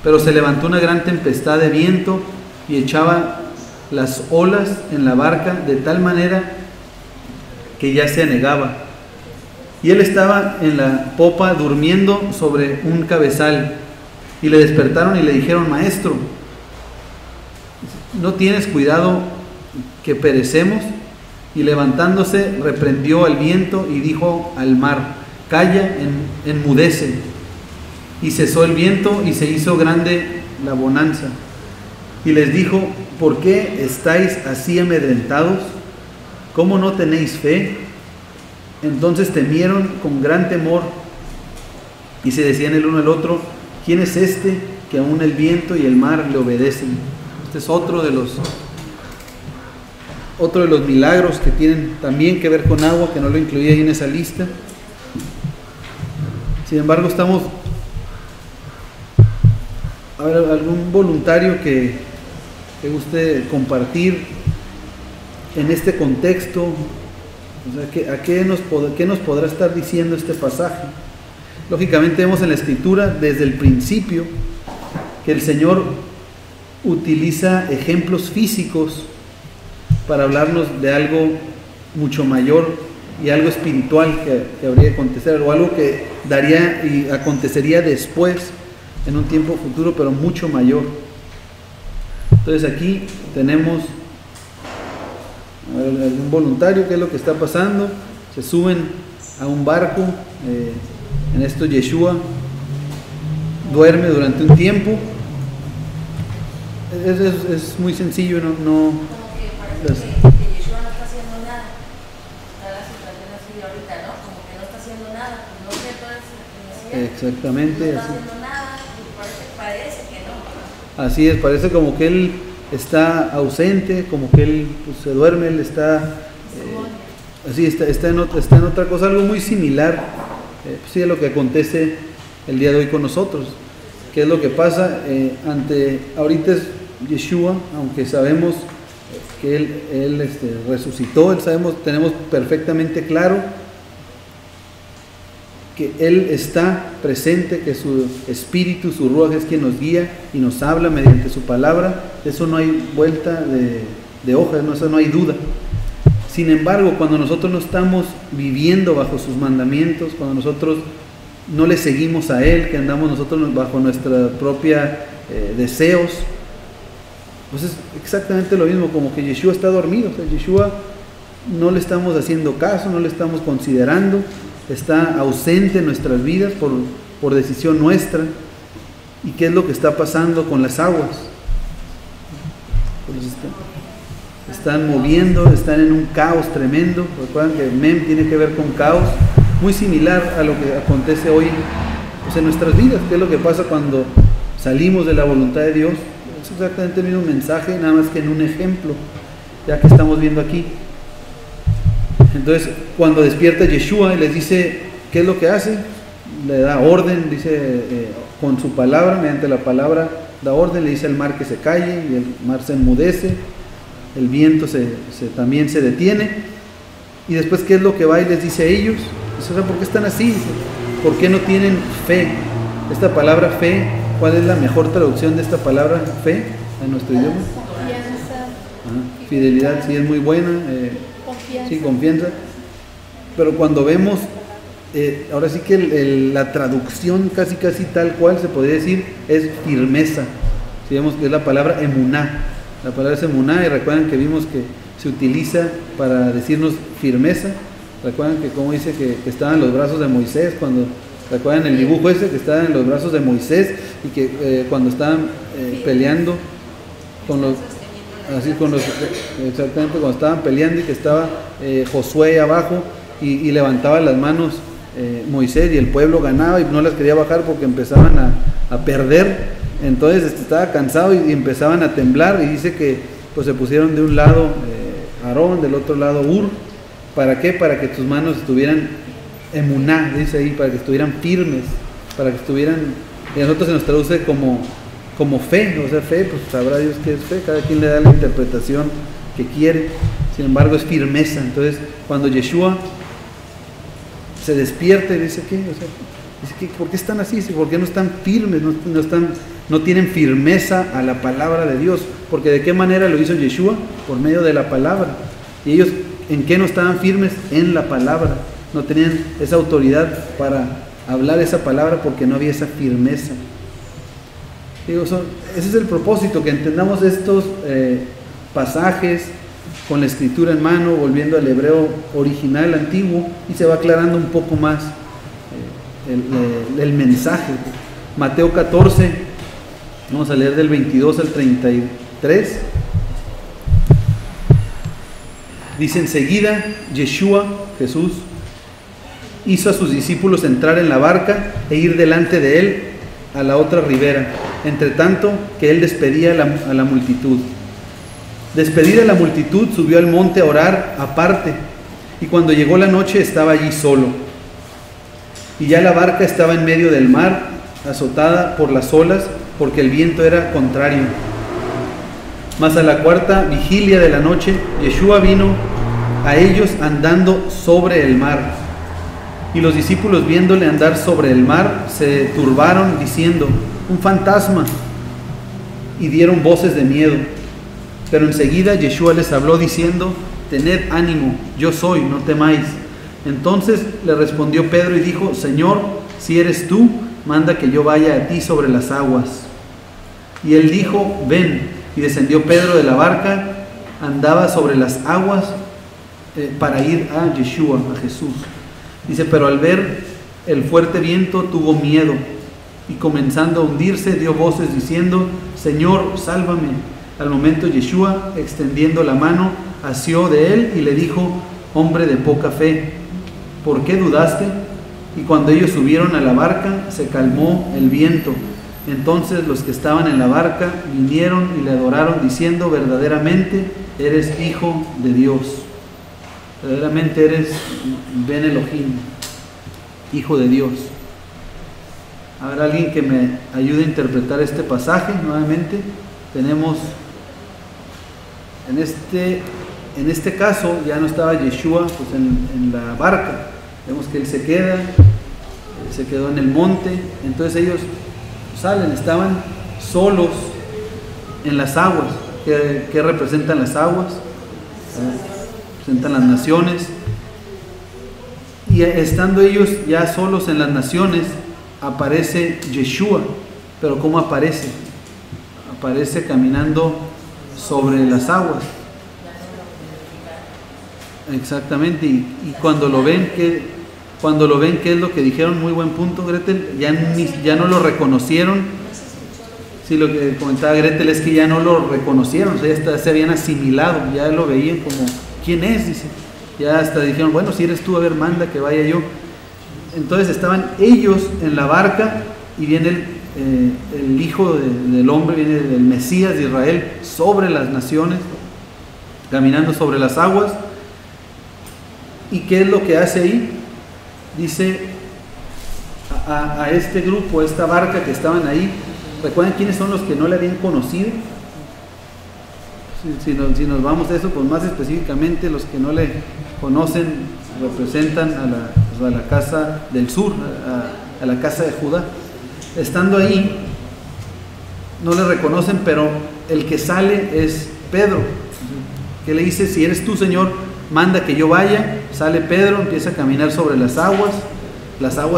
Pero se levantó una gran tempestad de viento y echaba las olas en la barca de tal manera que ya se anegaba. Y él estaba en la popa durmiendo sobre un cabezal. Y le despertaron y le dijeron: maestro, ¿no tienes cuidado que perecemos? Y levantándose reprendió al viento y dijo al mar: calla, enmudece. Y cesó el viento y se hizo grande la bonanza. Y les dijo: ¿por qué estáis así amedrentados? ¿Cómo no tenéis fe? Entonces temieron con gran temor y se decían el uno al otro: ¿quién es este que aún el viento y el mar le obedecen? Este es otro de los milagros que tienen también que ver con agua, que no lo incluí ahí en esa lista. Sin embargo, estamos... A ver, algún voluntario que guste compartir en este contexto, o sea, ¿qué nos podrá estar diciendo este pasaje? Lógicamente vemos en la Escritura desde el principio que el Señor utiliza ejemplos físicos para hablarnos de algo mucho mayor y algo espiritual que habría de acontecer, o algo que daría y acontecería después, en un tiempo futuro, pero mucho mayor. Entonces aquí tenemos un voluntario. ¿Qué es lo que está pasando? Se suben a un barco, en esto Yeshua duerme durante un tiempo. Es muy sencillo, no que Yeshua no está haciendo nada. Está la situación así de ahorita, ¿no? Como que no está haciendo nada. No sé, toda esa experiencia. Exactamente. No está haciendo nada. Parece que no. Así es, parece como que él está ausente, como que él pues, se duerme, él está así, está en otra cosa, algo muy similar sí, a lo que acontece el día de hoy con nosotros. ¿Qué es lo que pasa? Ahorita es Yeshua, aunque sabemos que él resucitó, tenemos perfectamente claro que Él está presente, que su espíritu, su ruaj es quien nos guía y nos habla mediante su palabra. Eso no hay vuelta de hoja, eso no hay duda. Sin embargo, cuando nosotros no estamos viviendo bajo sus mandamientos, cuando nosotros no le seguimos a Él, que andamos nosotros bajo nuestra propia deseos, pues es exactamente lo mismo, como que Yeshua está dormido. O sea, Yeshua no le estamos haciendo caso, no le estamos considerando, está ausente en nuestras vidas por decisión nuestra. ¿Y qué es lo que está pasando con las aguas? Pues están moviendo, están en un caos tremendo. Recuerden que Mem tiene que ver con caos, muy similar a lo que acontece hoy pues en nuestras vidas. ¿Qué es lo que pasa cuando salimos de la voluntad de Dios? exactamente el mismo mensaje, nada más que en un ejemplo, ya que estamos viendo aquí. Entonces, cuando despierta Yeshua y les dice, ¿qué es lo que hace? Le da orden, dice, con su palabra, mediante la palabra, da orden, le dice al mar que se calle, y el mar se enmudece, el viento también se detiene. Y después, ¿qué es lo que va y les dice a ellos? Dice, ¿por qué están así? Dice, ¿por qué no tienen fe? Esta palabra fe, ¿cuál es la mejor traducción de esta palabra fe en nuestro idioma? Confianza. Fidelidad, sí, es muy buena. Confianza. Sí, confianza. Pero cuando vemos, ahora sí que la traducción casi tal cual se podría decir es firmeza. Si vemos que es la palabra emuná. La palabra es emuná, y recuerdan que vimos que se utiliza para decirnos firmeza. Recuerdan que como dice que estaban en los brazos de Moisés, cuando recuerdan el dibujo ese, que estaban en los brazos de Moisés, y que cuando estaban peleando con los, exactamente, cuando estaban peleando y que estaba Josué abajo y levantaba las manos Moisés, y el pueblo ganaba y no las quería bajar porque empezaban a perder. Entonces estaba cansado y empezaban a temblar, y dice que pues se pusieron de un lado Aarón, del otro lado Ur. ¿Para qué? Para que tus manos estuvieran emuná, dice ahí, para que estuvieran firmes, para que estuvieran, y a nosotros se nos traduce como fe, o sea, fe, pues sabrá Dios qué es fe, cada quien le da la interpretación que quiere, sin embargo es firmeza. Entonces cuando Yeshua se despierta y dice, ¿qué? O sea, dice, ¿qué? ¿Por qué están así? ¿Por qué no están firmes? No tienen firmeza a la palabra de Dios. Porque ¿de qué manera lo hizo Yeshua? Por medio de la palabra. Y ellos, ¿en qué no estaban firmes? En la palabra. No tenían esa autoridad para hablar esa palabra porque no había esa firmeza. Digo, ese es el propósito, que entendamos estos pasajes con la escritura en mano, volviendo al hebreo original, antiguo, y se va aclarando un poco más el mensaje. Mateo 14, vamos a leer del 22 al 33. Dice: enseguida Yeshua, Jesús, hizo a sus discípulos entrar en la barca e ir delante de él a la otra ribera, entre tanto que él despedía a la multitud. Despedida la multitud, subió al monte a orar aparte, y cuando llegó la noche estaba allí solo. Y ya la barca estaba en medio del mar, azotada por las olas, porque el viento era contrario. Mas a la cuarta vigilia de la noche, Yeshua vino a ellos andando sobre el mar. Y los discípulos, viéndole andar sobre el mar, se turbaron, diciendo: un fantasma, y dieron voces de miedo. Pero enseguida Yeshua les habló diciendo: tened ánimo, yo soy, no temáis. Entonces le respondió Pedro y dijo: Señor, si eres tú, manda que yo vaya a ti sobre las aguas. Y él dijo: ven. Y descendió Pedro de la barca, andaba sobre las aguas para ir a Yeshua, a Jesús. Dice: pero al ver el fuerte viento tuvo miedo, y comenzando a hundirse dio voces diciendo: Señor, sálvame. Al momento Yeshua, extendiendo la mano, asió de él y le dijo: hombre de poca fe, ¿por qué dudaste? Y cuando ellos subieron a la barca, se calmó el viento. Entonces los que estaban en la barca vinieron y le adoraron diciendo: verdaderamente eres Hijo de Dios. Verdaderamente eres Ben Elohim, Hijo de Dios. ¿Habrá alguien que me ayude a interpretar este pasaje nuevamente? Tenemos, en este caso, ya no estaba Yeshua pues en la barca. Vemos que él se quedó en el monte. Entonces ellos salen, estaban solos en las aguas. ¿Qué representan las aguas? Representan las naciones. Y estando ellos ya solos en las naciones, aparece Yeshua. Pero ¿cómo aparece? Aparece caminando sobre las aguas. Exactamente. Y cuando lo ven, ¿qué es lo que dijeron? Muy buen punto, Gretel. Ya no lo reconocieron. Sí, lo que comentaba Gretel es que ya no lo reconocieron. O sea, ya se habían asimilado. Ya lo veían como: ¿quién es? Dice. Ya hasta dijeron: bueno, si eres tú, a ver, manda que vaya yo. Entonces estaban ellos en la barca, y viene el Hijo del Hombre, viene del Mesías de Israel sobre las naciones, caminando sobre las aguas. ¿Y qué es lo que hace ahí? Dice a este grupo, a esta barca que estaban ahí. ¿Recuerdan quiénes son los que no le habían conocido? Si nos vamos a eso, pues más específicamente los que no le conocen representan a la casa del sur, a la casa de Judá. Estando ahí, no le reconocen, pero el que sale es Pedro, que le dice: si eres tú, Señor, manda que yo vaya. Sale Pedro, empieza a caminar sobre las aguas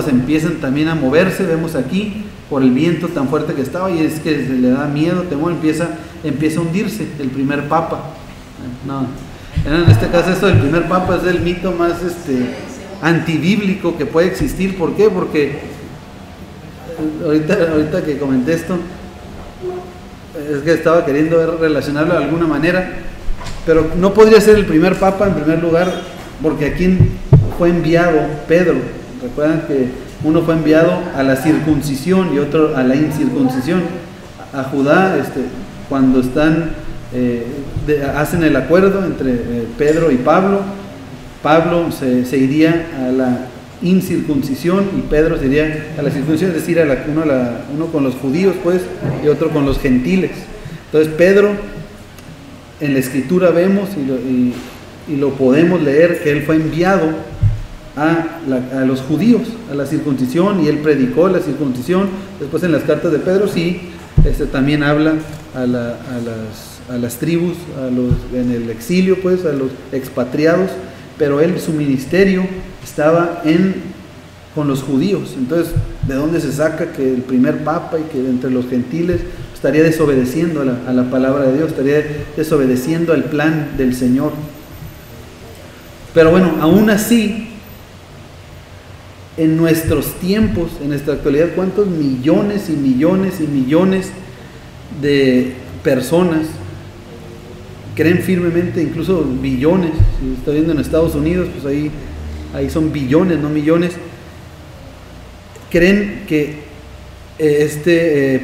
empiezan también a moverse, vemos aquí, por el viento tan fuerte que estaba, y es que le da miedo, temor, empieza a hundirse el primer papa. No, en este caso esto del primer papa es el mito más antibíblico que puede existir. ¿Por qué? Porque ahorita que comenté esto, es que estaba queriendo relacionarlo de alguna manera, pero no podría ser el primer papa en primer lugar, porque a quién fue enviado Pedro. Recuerdan que uno fue enviado a la circuncisión y otro a la incircuncisión. A Judá, cuando están hacen el acuerdo entre Pedro y Pablo se iría a la incircuncisión y Pedro se iría a la circuncisión, es decir, uno con los judíos, pues, y otro con los gentiles. Entonces Pedro, en la escritura vemos y lo podemos leer, que él fue enviado a los judíos, a la circuncisión, y él predicó la circuncisión. Después en las cartas de Pedro también habla a las tribus, en el exilio, pues, a los expatriados, pero su ministerio estaba con los judíos. Entonces, ¿de dónde se saca que el primer papa y que entre los gentiles estaría desobedeciendo a la palabra de Dios, estaría desobedeciendo al plan del Señor? Pero bueno, aún así, en nuestros tiempos, en nuestra actualidad, ¿cuántos millones y millones y millones de personas creen firmemente, incluso billones? Si está viendo en Estados Unidos, pues ahí son billones, no millones, creen que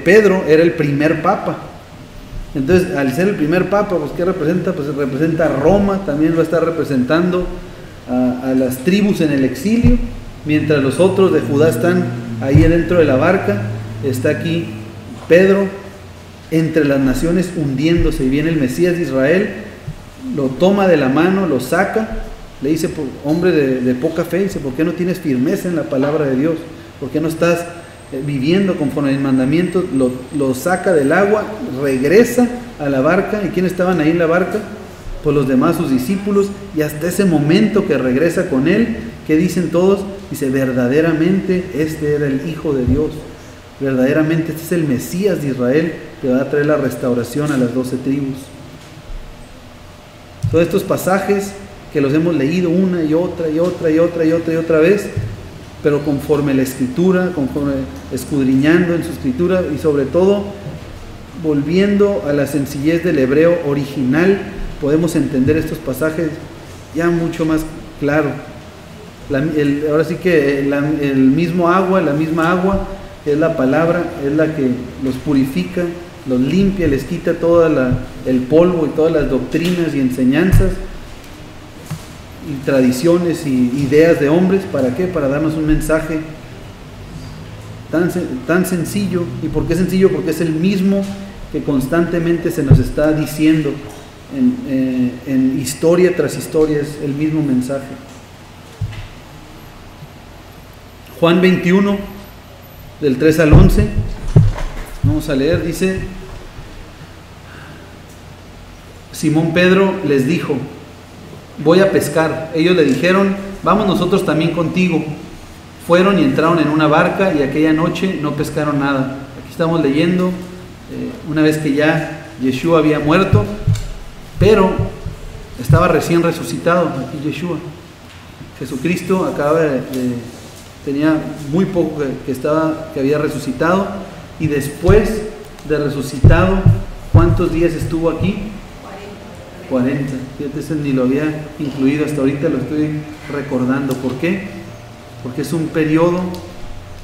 Pedro era el primer papa. Entonces, al ser el primer papa, pues ¿qué representa? Pues representa a Roma, también va a estar representando a las tribus en el exilio, mientras los otros de Judá están ahí dentro de la barca. Está aquí Pedro entre las naciones hundiéndose, y viene el Mesías de Israel, lo toma de la mano, lo saca, le dice: hombre de poca fe, dice, ¿por qué no tienes firmeza en la palabra de Dios? ¿Por qué no estás viviendo conforme al mandamiento? Lo saca del agua, regresa a la barca. ¿Y quiénes estaban ahí en la barca? Pues los demás, sus discípulos. Y hasta ese momento que regresa con él, ¿qué dicen todos? Dice: verdaderamente este era el Hijo de Dios, verdaderamente este es el Mesías de Israel, que va a traer la restauración a las 12 tribus. Todos estos pasajes que los hemos leído una y otra y otra y otra y otra y otra vez, pero conforme la escritura, conforme escudriñando en su escritura, y sobre todo volviendo a la sencillez del hebreo original, podemos entender estos pasajes ya mucho más claro. Ahora sí que la misma agua, que es la palabra, es la que los purifica, los limpia, les quita todo el polvo y todas las doctrinas y enseñanzas y tradiciones y ideas de hombres. ¿Para qué? Para darnos un mensaje tan sencillo. ¿Y por qué sencillo? Porque es el mismo que constantemente se nos está diciendo en historia tras historia, es el mismo mensaje. Juan 21, del 3 al 11, vamos a leer, dice: Simón Pedro les dijo: voy a pescar. Ellos le dijeron: vamos nosotros también contigo. Fueron y entraron en una barca, y aquella noche no pescaron nada. Aquí estamos leyendo una vez que ya Yeshua había muerto, pero estaba recién resucitado. Aquí Yeshua, Jesucristo, tenía muy poco que había resucitado, y después de resucitado, ¿cuántos días estuvo aquí? 40. Fíjate, ese ni lo había incluido hasta ahorita, lo estoy recordando. ¿Por qué? Porque es un periodo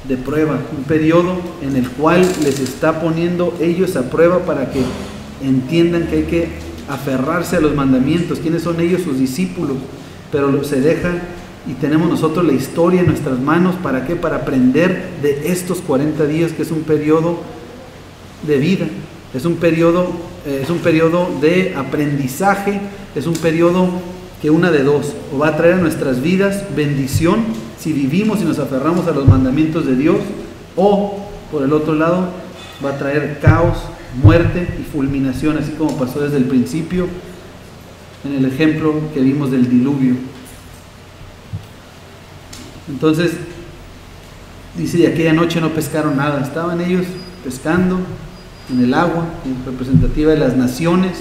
de prueba, un periodo en el cual les está poniendo ellos a prueba para que entiendan que hay que aferrarse a los mandamientos. ¿Quiénes son ellos? Sus discípulos. Pero se deja, y tenemos nosotros la historia en nuestras manos. ¿Para qué? Para aprender de estos 40 días, que es un periodo de vida, es un periodo de aprendizaje, es un periodo que una de dos, o va a traer a nuestras vidas bendición si vivimos y nos aferramos a los mandamientos de Dios, o por el otro lado va a traer caos, muerte y fulminación, así como pasó desde el principio en el ejemplo que vimos del diluvio. Entonces dice, y aquella noche no pescaron nada, estaban ellos pescando en el agua, representativa de las naciones.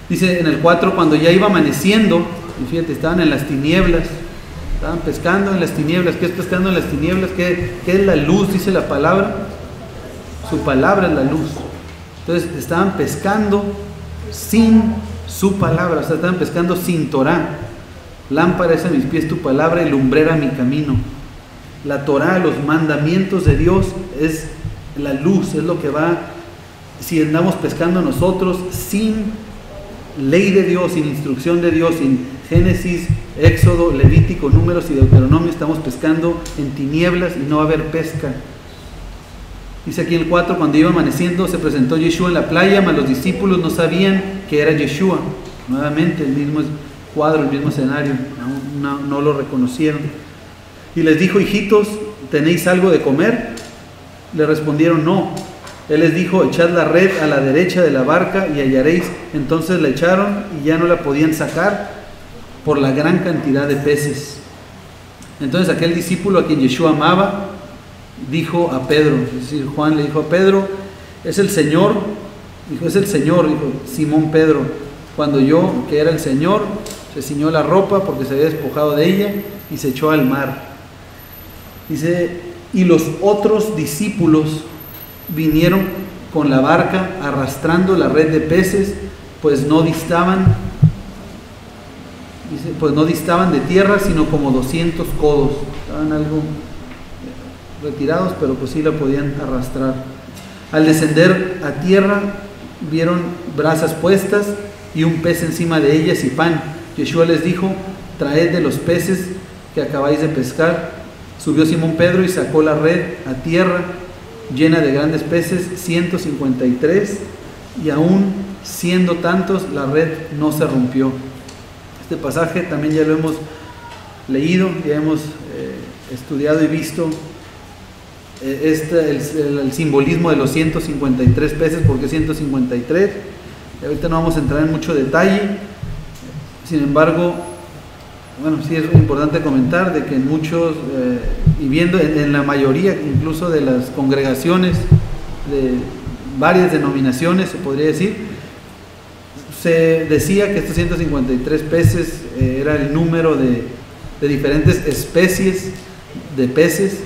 Dice en el 4, cuando ya iba amaneciendo, y fíjate, estaban en las tinieblas, estaban pescando en las tinieblas. ¿Qué es pescando en las tinieblas? ¿Qué es la luz? Dice la palabra, su palabra es la luz. Entonces estaban pescando sin su palabra, o sea, estaban pescando sin Torah. Lámpara es a mis pies tu palabra y lumbrera mi camino. La Torah, los mandamientos de Dios, es la luz, es lo que va. Si andamos pescando nosotros sin ley de Dios, sin instrucción de Dios, sin Génesis, Éxodo, Levítico, Números y Deuteronomio, estamos pescando en tinieblas y no va a haber pesca. Dice aquí en el 4, cuando iba amaneciendo se presentó Yeshua en la playa, mas los discípulos no sabían que era Yeshua. Nuevamente el mismo cuadro, el mismo escenario, no lo reconocieron. Y les dijo, hijitos, ¿tenéis algo de comer? Le respondieron, no. Él les dijo, echad la red a la derecha de la barca y hallaréis. Entonces la echaron y ya no la podían sacar por la gran cantidad de peces. Entonces aquel discípulo a quien Yeshua amaba dijo a Pedro, es decir, Juan le dijo a Pedro, es el Señor. Dijo, es el Señor, dijo Simón Pedro. Cuando oyó que era el Señor, se ciñó la ropa porque se había despojado de ella y se echó al mar. Dice, y los otros discípulos vinieron con la barca arrastrando la red de peces, pues no distaban de tierra, sino como 200 codos. Estaban algo retirados, pero pues sí la podían arrastrar. Al descender a tierra, vieron brasas puestas y un pez encima de ellas y pan. Yeshua les dijo, traed de los peces que acabáis de pescar. Subió Simón Pedro y sacó la red a tierra, llena de grandes peces, 153, y aún siendo tantos, la red no se rompió. Este pasaje también ya lo hemos leído, ya hemos estudiado y visto el simbolismo de los 153 peces. ¿Por qué 153? Ahorita no vamos a entrar en mucho detalle. Sin embargo, bueno, sí es importante comentar de que en muchos, y viendo en la mayoría incluso de las congregaciones de varias denominaciones, se podría decir, se decía que estos 153 peces era el número de diferentes especies de peces.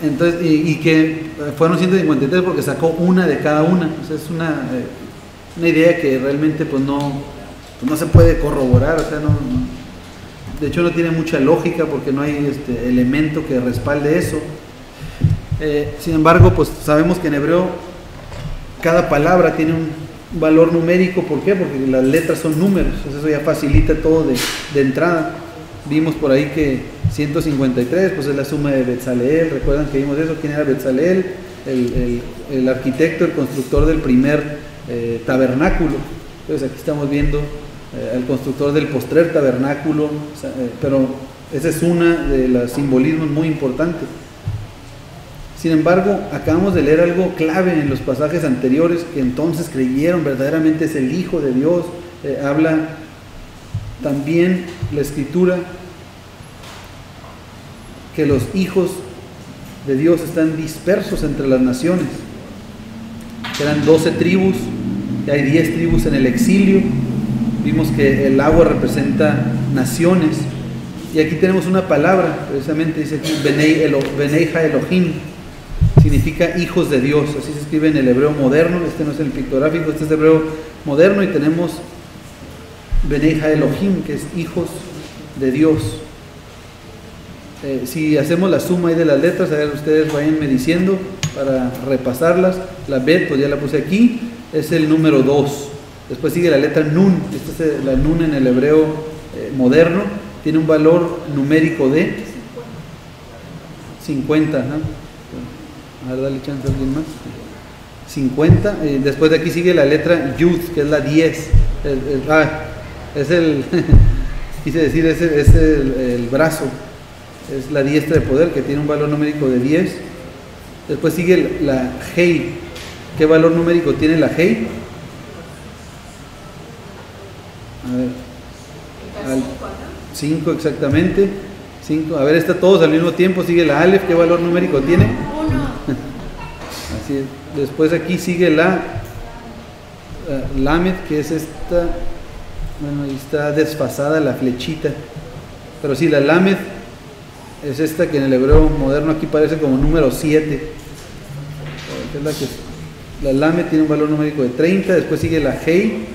Entonces, y que fueron 153 porque sacó una de cada una. O sea, es una idea que realmente pues no se puede corroborar, o sea, de hecho no tiene mucha lógica porque no hay elemento que respalde eso. Sin embargo, pues sabemos que en hebreo cada palabra tiene un valor numérico. ¿Por qué? Porque las letras son números, entonces eso ya facilita todo de entrada. Vimos por ahí que 153 pues es la suma de Betzaleel. ¿Recuerdan que vimos eso? ¿Quién era Betzaleel? El arquitecto, el constructor del primer tabernáculo. Entonces aquí estamos viendo al constructor del postrer tabernáculo, pero esa es una de los simbolismos muy importantes. Sin embargo, acabamos de leer algo clave en los pasajes anteriores, que entonces creyeron verdaderamente es el Hijo de Dios. Habla también la Escritura que los hijos de Dios están dispersos entre las naciones. Eran 12 tribus, y hay 10 tribus en el exilio. Vimos que el agua representa naciones, y aquí tenemos una palabra, precisamente dice aquí Benei Ha-Elohim, significa hijos de Dios. Así se escribe en el hebreo moderno. Este no es el pictográfico, este es el hebreo moderno, y tenemos Benei Ha-Elohim, que es hijos de Dios. Si hacemos la suma ahí de las letras, a ver, ustedes vayanme diciendo para repasarlas. La Bet, pues ya la puse aquí, es el número 2. Después sigue la letra Nun. Esta es la Nun en el hebreo moderno. Tiene un valor numérico de 50. A ver, dale chance a alguien más. 50. Después de aquí sigue la letra Yud, que es la 10. Es el quise decir, es el brazo. Es la diestra de poder, que tiene un valor numérico de 10. Después sigue la Hei. ¿Qué valor numérico tiene la Hei? A ver. 5 exactamente. 5. A ver, está todos al mismo tiempo. Sigue la Aleph. ¿Qué valor numérico tiene? 1. Así es. Después aquí sigue la Lamed, que es esta. Bueno, ahí está desfasada la flechita. Pero sí, la Lamed es esta que en el hebreo moderno aquí parece como número 7. La Lamed tiene un valor numérico de 30. Después sigue la Hei,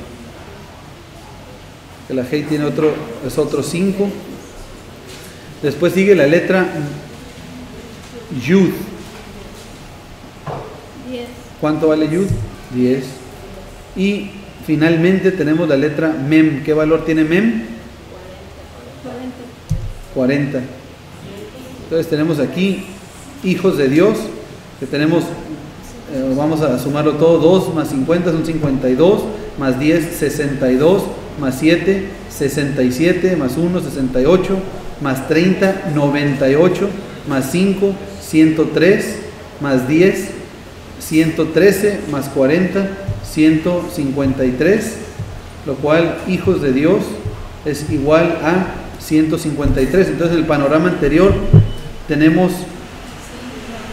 que la Hei tiene otro 5. Después sigue la letra Yud. 10. ¿Cuánto vale Yud? 10. Y finalmente tenemos la letra Mem. ¿Qué valor tiene Mem? 40. Entonces tenemos aquí hijos de Dios, que tenemos, vamos a sumarlo todo, 2 más 50 son 52, más 10, 62, más 7, 67, más 1, 68, más 30, 98, más 5, 103, más 10, 113, más 40, 153, lo cual hijos de Dios es igual a 153. Entonces, en el panorama anterior tenemos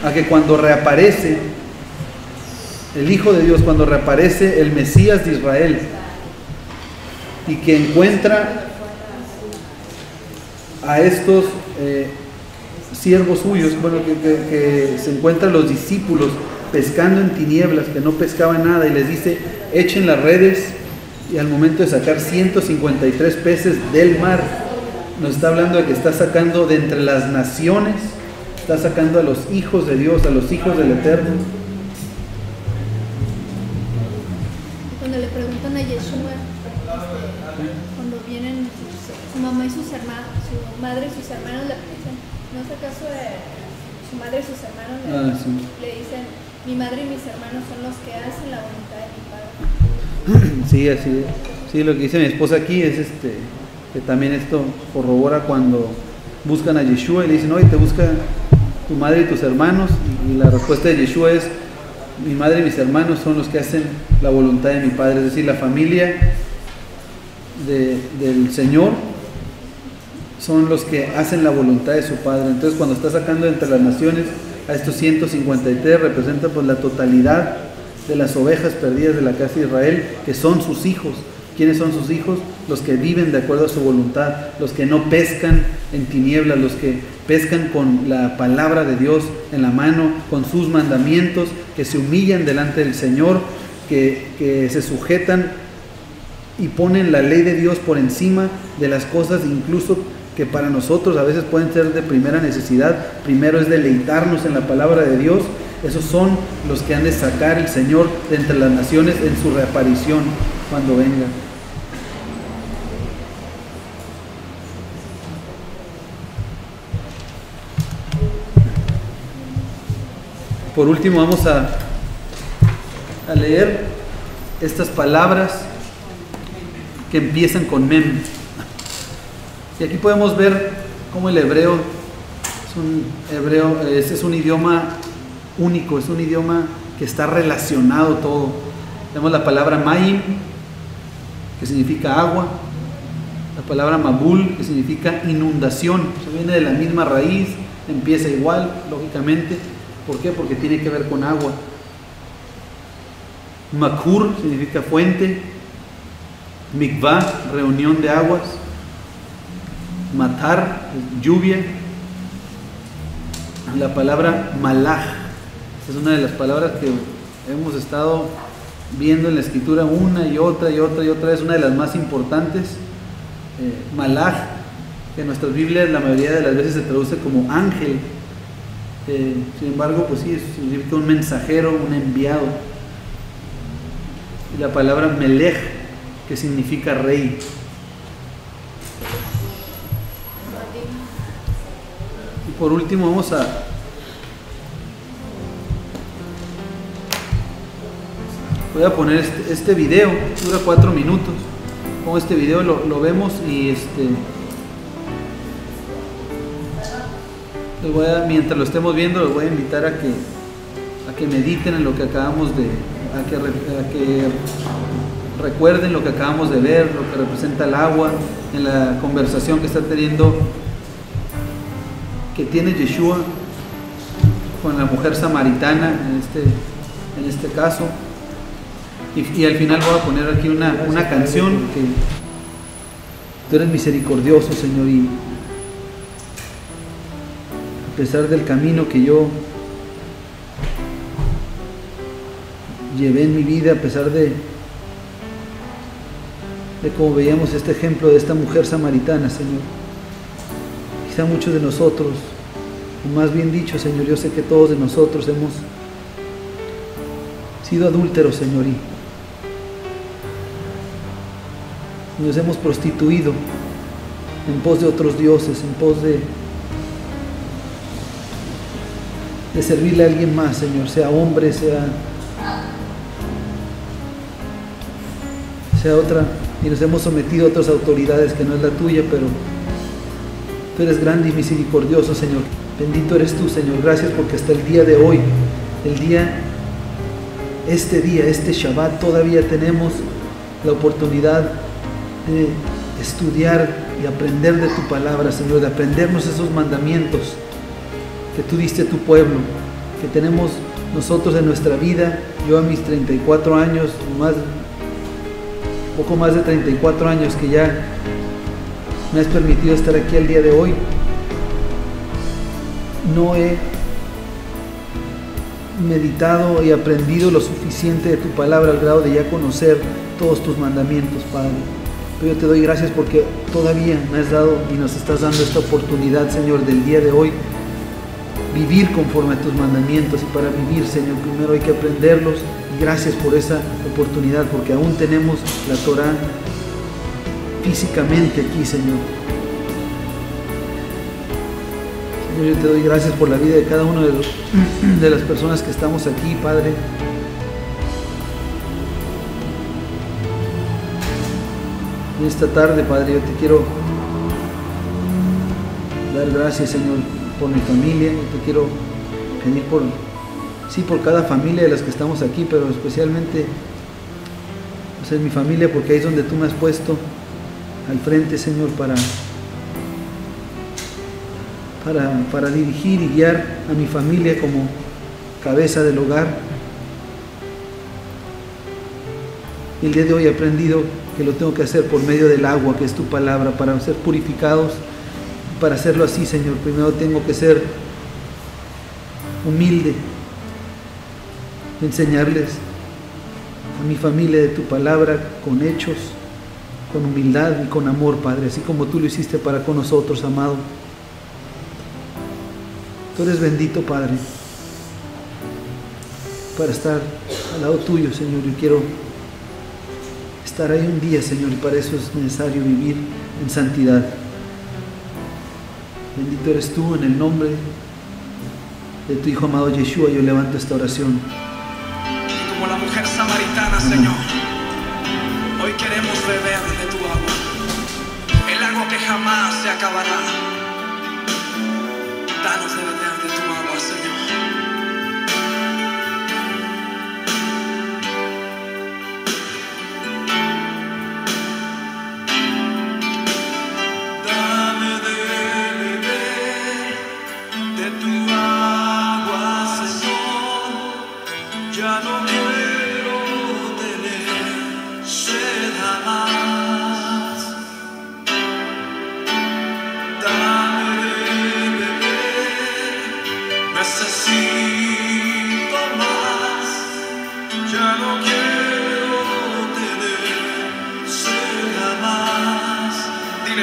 a que cuando reaparece el Hijo de Dios, cuando reaparece el Mesías de Israel y que encuentra a estos siervos suyos, bueno, que se encuentran los discípulos pescando en tinieblas, que no pescaban nada, y les dice: echen las redes, y al momento de sacar 153 peces del mar, nos está hablando de que está sacando de entre las naciones, está sacando a los hijos de Dios, a los hijos del Eterno. Cuando le preguntan a Yeshua, cuando vienen su mamá y sus hermanos, su madre y sus hermanos le dicen, ¿no es acaso su madre y sus hermanos le dicen, mi madre y mis hermanos son los que hacen la voluntad de mi Padre? Sí, así es. Sí, lo que dice mi esposa aquí es que también esto corrobora cuando buscan a Yeshua y le dicen: oye, te busca tu madre y tus hermanos, y la respuesta de Yeshua es: mi madre y mis hermanos son los que hacen la voluntad de mi Padre. Es decir, la familia del Señor son los que hacen la voluntad de su Padre. Entonces, cuando está sacando entre las naciones a estos 153, representa pues la totalidad de las ovejas perdidas de la casa de Israel, que son sus hijos. ¿Quiénes son sus hijos? Los que viven de acuerdo a su voluntad, los que no pescan en tinieblas, los que pescan con la palabra de Dios en la mano, con sus mandamientos, que se humillan delante del Señor, que se sujetan y ponen la ley de Dios por encima de las cosas, incluso que para nosotros a veces pueden ser de primera necesidad. Primero es deleitarnos en la palabra de Dios. Esos son los que han de sacar el Señor de entre las naciones en su reaparición cuando venga. Por último, vamos a leer estas palabras que empiezan con Mem. Y aquí podemos ver cómo el hebreo es un idioma único, es un idioma que está relacionado todo. Tenemos la palabra Mayim, que significa agua, la palabra Mabul, que significa inundación, se viene de la misma raíz, empieza igual, lógicamente. ¿Por qué? Porque tiene que ver con agua. Makur significa fuente, Mikvah, reunión de aguas, Matar, lluvia. La palabra Malach es una de las palabras que hemos estado viendo en la escritura una y otra vez, una de las más importantes. Malach que en nuestras Biblias la mayoría de las veces se traduce como ángel. Sin embargo, pues sí, significa un mensajero, un enviado. Y la palabra melech, que significa rey. Y por último vamos a voy a poner este video, dura 4 minutos. Con este video lo vemos y mientras lo estemos viendo, los voy a invitar a que mediten en lo que acabamos de, a que recuerden lo que acabamos de ver, lo que representa el agua, en la conversación que está teniendo, que tiene Yeshua con la mujer samaritana en este caso. Y al final voy a poner aquí una canción que tú eres misericordioso, Señor, y a pesar del camino que yo llevé en mi vida, a pesar de cómo veíamos este ejemplo de esta mujer samaritana, Señor, quizá muchos de nosotros, o más bien dicho, Señor, yo sé que todos de nosotros hemos sido adúlteros, Señor, y nos hemos prostituido en pos de otros dioses, en pos de servirle a alguien más, Señor, sea hombre, sea otra, y nos hemos sometido a otras autoridades que no es la tuya, pero tú eres grande y misericordioso, Señor. Bendito eres tú, Señor. Gracias porque hasta el día de hoy, este Shabbat, todavía tenemos la oportunidad de estudiar y aprender de tu palabra, Señor, de aprendernos esos mandamientos que tú diste a tu pueblo, que tenemos nosotros en nuestra vida. Yo a mis 34 años, poco más de 34 años que ya me has permitido estar aquí al día de hoy, no he meditado y aprendido lo suficiente de tu palabra al grado de ya conocer todos tus mandamientos, Padre. Pero yo te doy gracias porque todavía me has dado y nos estás dando esta oportunidad, Señor, del día de hoy, vivir conforme a tus mandamientos. Y para vivir, Señor, primero hay que aprenderlos. Y gracias por esa oportunidad, porque aún tenemos la Torah físicamente aquí, Señor. Señor, yo te doy gracias por la vida de cada uno de las personas que estamos aquí, Padre. En esta tarde, Padre, yo te quiero dar gracias, Señor, por mi familia. Yo te quiero pedir por cada familia de las que estamos aquí, pero especialmente pues, en mi familia, porque ahí es donde tú me has puesto al frente, Señor, para dirigir y guiar a mi familia como cabeza del hogar. Y el día de hoy he aprendido que lo tengo que hacer por medio del agua, que es tu palabra, para ser purificados. Para hacerlo así, Señor, primero tengo que ser humilde, enseñarles a mi familia de tu palabra con hechos, con humildad y con amor, Padre, así como tú lo hiciste para con nosotros, amado. Tú eres bendito, Padre, para estar al lado tuyo, Señor. Yo quiero estar ahí un día, Señor, y para eso es necesario vivir en santidad. Bendito eres tú, en el nombre de tu Hijo amado Yeshua, yo levanto esta oración. Y como la mujer samaritana, Señor, hoy queremos beber de tu agua, el agua que jamás se acabará. Danos de beber de tu agua, Señor.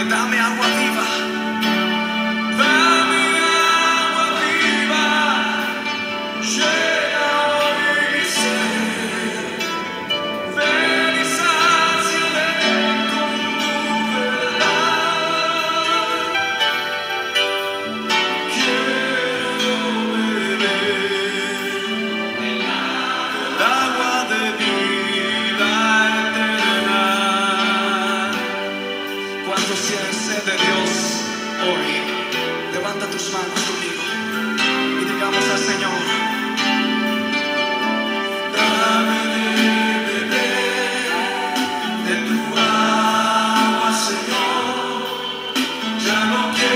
Dame agua viva. tienes sed de Dios hoy, levanta tus manos conmigo y digamos al Señor: dame de beber de tu agua, Señor. Ya no quiero